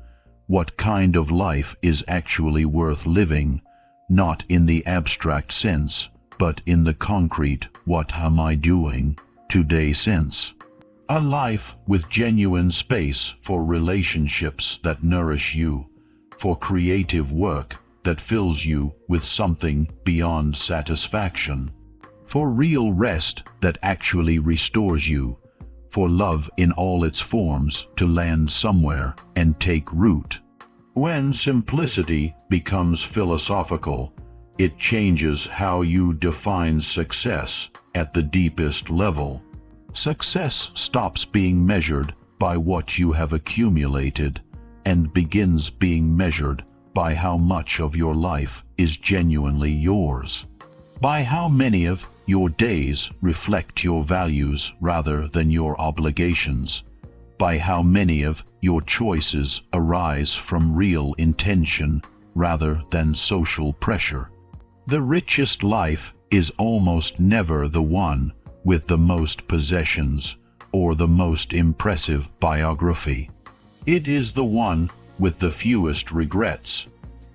what kind of life is actually worth living, not in the abstract sense, but in the concrete what am I doing today sense. A life with genuine space for relationships that nourish you, for creative work that fills you with something beyond satisfaction, for real rest that actually restores you, for love in all its forms to land somewhere and take root. When simplicity becomes philosophical, it changes how you define success at the deepest level. Success stops being measured by what you have accumulated and begins being measured by how much of your life is genuinely yours, by how many of your days reflect your values rather than your obligations, by how many of your choices arise from real intention rather than social pressure. The richest life is almost never the one with the most possessions or the most impressive biography. It is the one with the fewest regrets.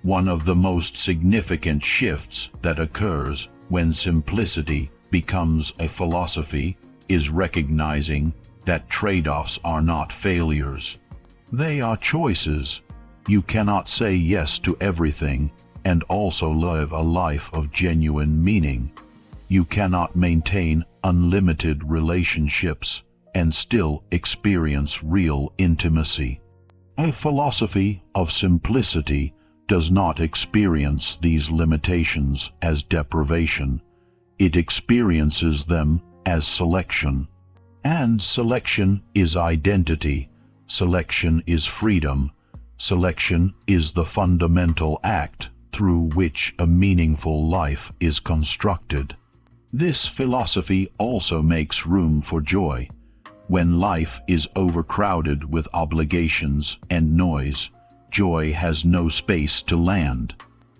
One of the most significant shifts that occurs when simplicity becomes a philosophy is recognizing that trade-offs are not failures. They are choices. You cannot say yes to everything and also live a life of genuine meaning. You cannot maintain unlimited relationships and still experience real intimacy. A philosophy of simplicity does not experience these limitations as deprivation. It experiences them as selection. And selection is identity. Selection is freedom. Selection is the fundamental act through which a meaningful life is constructed. This philosophy also makes room for joy. When life is overcrowded with obligations and noise, joy has no space to land.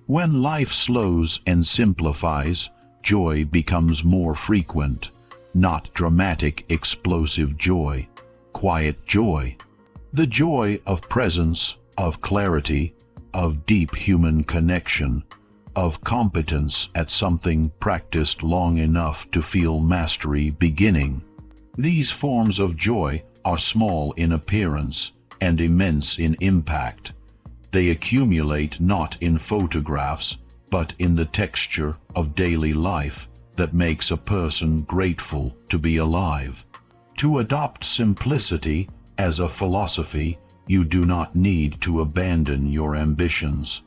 When life slows and simplifies, joy becomes more frequent, not dramatic, explosive joy, quiet joy. The joy of presence, of clarity, of deep human connection, of competence at something practiced long enough to feel mastery beginning. These forms of joy are small in appearance and immense in impact. They accumulate not in photographs, but in the texture of daily life that makes a person grateful to be alive. To adopt simplicity as a philosophy, you do not need to abandon your ambitions.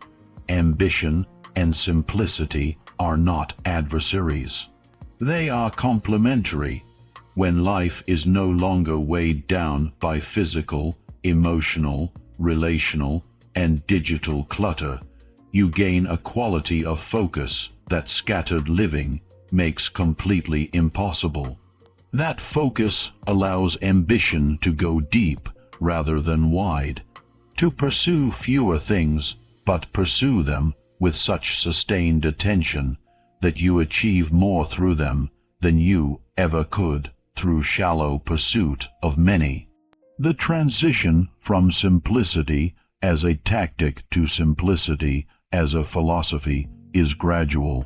Ambition and simplicity are not adversaries. They are complementary. When life is no longer weighed down by physical, emotional, relational, and digital clutter, you gain a quality of focus that scattered living makes completely impossible. That focus allows ambition to go deep rather than wide, to pursue fewer things, but pursue them with such sustained attention that you achieve more through them than you ever could through shallow pursuit of many. The transition from simplicity as a tactic to simplicity as a philosophy is gradual.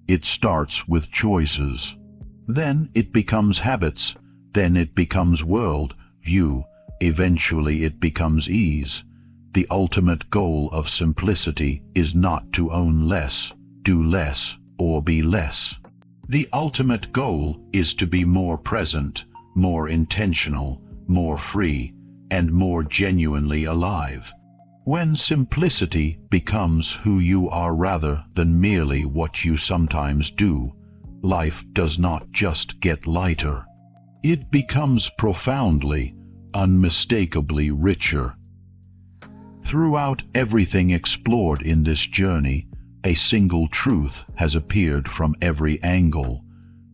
It starts with choices. Then it becomes habits. Then it becomes world view. Eventually it becomes ease. The ultimate goal of simplicity is not to own less, do less, or be less. The ultimate goal is to be more present, more intentional, more free, and more genuinely alive. When simplicity becomes who you are rather than merely what you sometimes do, life does not just get lighter. It becomes profoundly, unmistakably richer. Throughout everything explored in this journey, a single truth has appeared from every angle.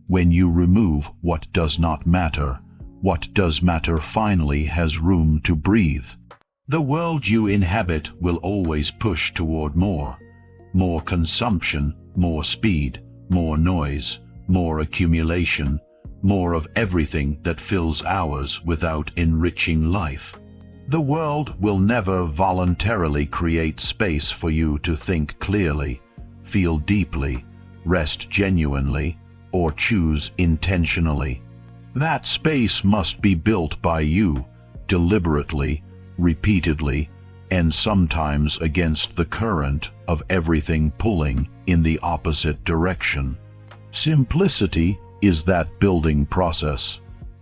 When you remove what does not matter, what does matter finally has room to breathe. The world you inhabit will always push toward more. More consumption, more speed, more noise, more accumulation, more of everything that fills hours without enriching life. The world will never voluntarily create space for you to think clearly, feel deeply, rest genuinely, or choose intentionally. That space must be built by you, deliberately, repeatedly, and sometimes against the current of everything pulling in the opposite direction. Simplicity is that building process.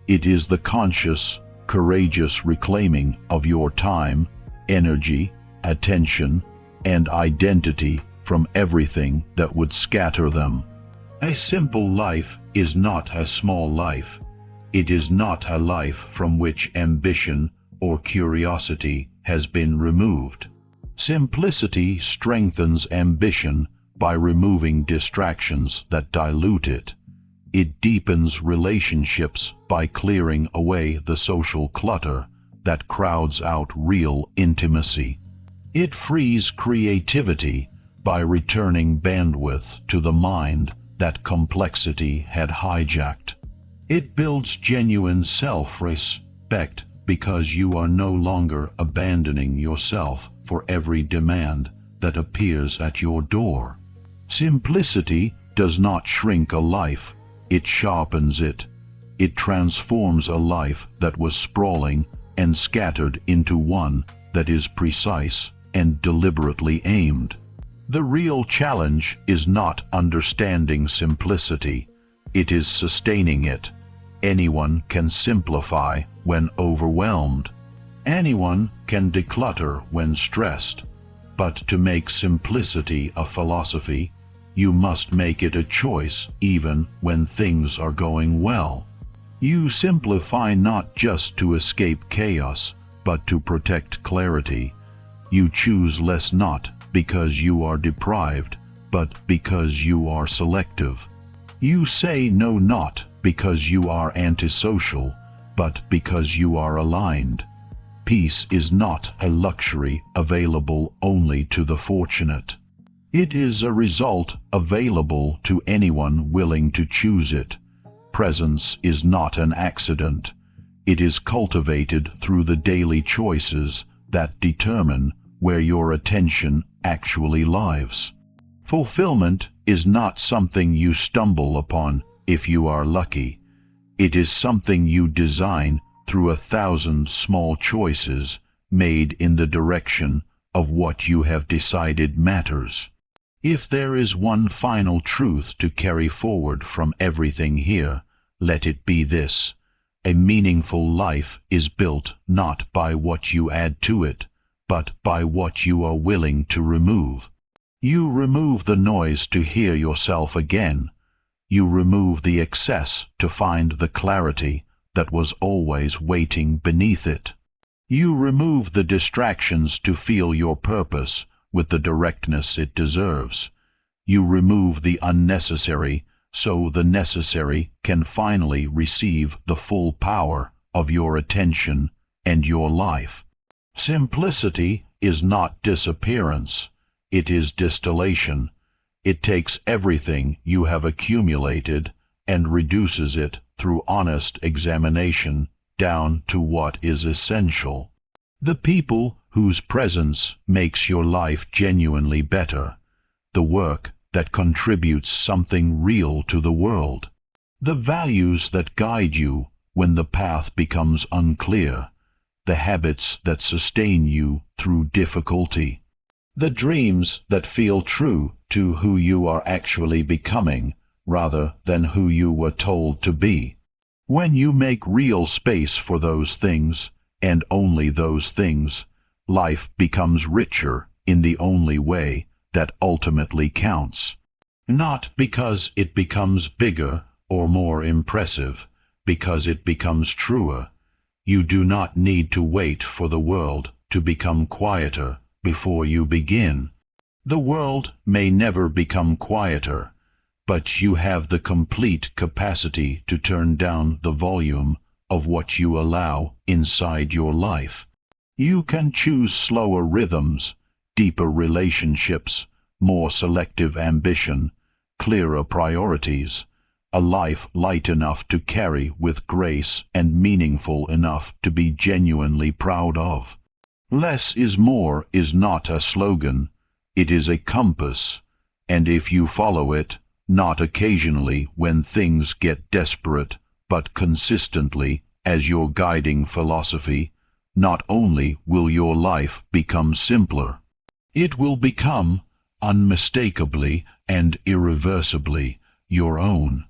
It is the conscious, courageous reclaiming of your time, energy, attention, and identity from everything that would scatter them. A simple life is not a small life. It is not a life from which ambition or curiosity has been removed. Simplicity strengthens ambition by removing distractions that dilute it. It deepens relationships by clearing away the social clutter that crowds out real intimacy. It frees creativity by returning bandwidth to the mind that complexity had hijacked. It builds genuine self-respect because you are no longer abandoning yourself for every demand that appears at your door. Simplicity does not shrink a life, it sharpens it. It transforms a life that was sprawling and scattered into one that is precise and deliberately aimed. The real challenge is not understanding simplicity, it is sustaining it. Anyone can simplify when overwhelmed. Anyone can declutter when stressed. But to make simplicity a philosophy, you must make it a choice even when things are going well. You simplify not just to escape chaos, but to protect clarity. You choose less not because you are deprived, but because you are selective. You say no not because you are antisocial, but because you are aligned. Peace is not a luxury available only to the fortunate. It is a result available to anyone willing to choose it. Presence is not an accident. It is cultivated through the daily choices that determine where your attention actually lives. Fulfillment is not something you stumble upon if you are lucky. It is something you design through 1,000 small choices made in the direction of what you have decided matters. If there is one final truth to carry forward from everything here, let it be this: a meaningful life is built not by what you add to it, but by what you are willing to remove. You remove the noise to hear yourself again. You remove the excess to find the clarity that was always waiting beneath it. You remove the distractions to feel your purpose with the directness it deserves. You remove the unnecessary so the necessary can finally receive the full power of your attention and your life. Simplicity is not disappearance, it is distillation. It takes everything you have accumulated and reduces it through honest examination down to what is essential. The people whose presence makes your life genuinely better, the work that contributes something real to the world, the values that guide you when the path becomes unclear, the habits that sustain you through difficulty, the dreams that feel true to who you are actually becoming rather than who you were told to be. When you make real space for those things, and only those things, life becomes richer in the only way that ultimately counts. Not because it becomes bigger or more impressive, because it becomes truer. You do not need to wait for the world to become quieter before you begin. The world may never become quieter, but you have the complete capacity to turn down the volume of what you allow inside your life. You can choose slower rhythms, deeper relationships, more selective ambition, clearer priorities, a life light enough to carry with grace and meaningful enough to be genuinely proud of. Less is more is not a slogan, it is a compass, and if you follow it, not occasionally when things get desperate, but consistently as your guiding philosophy, not only will your life become simpler, it will become unmistakably and irreversibly your own.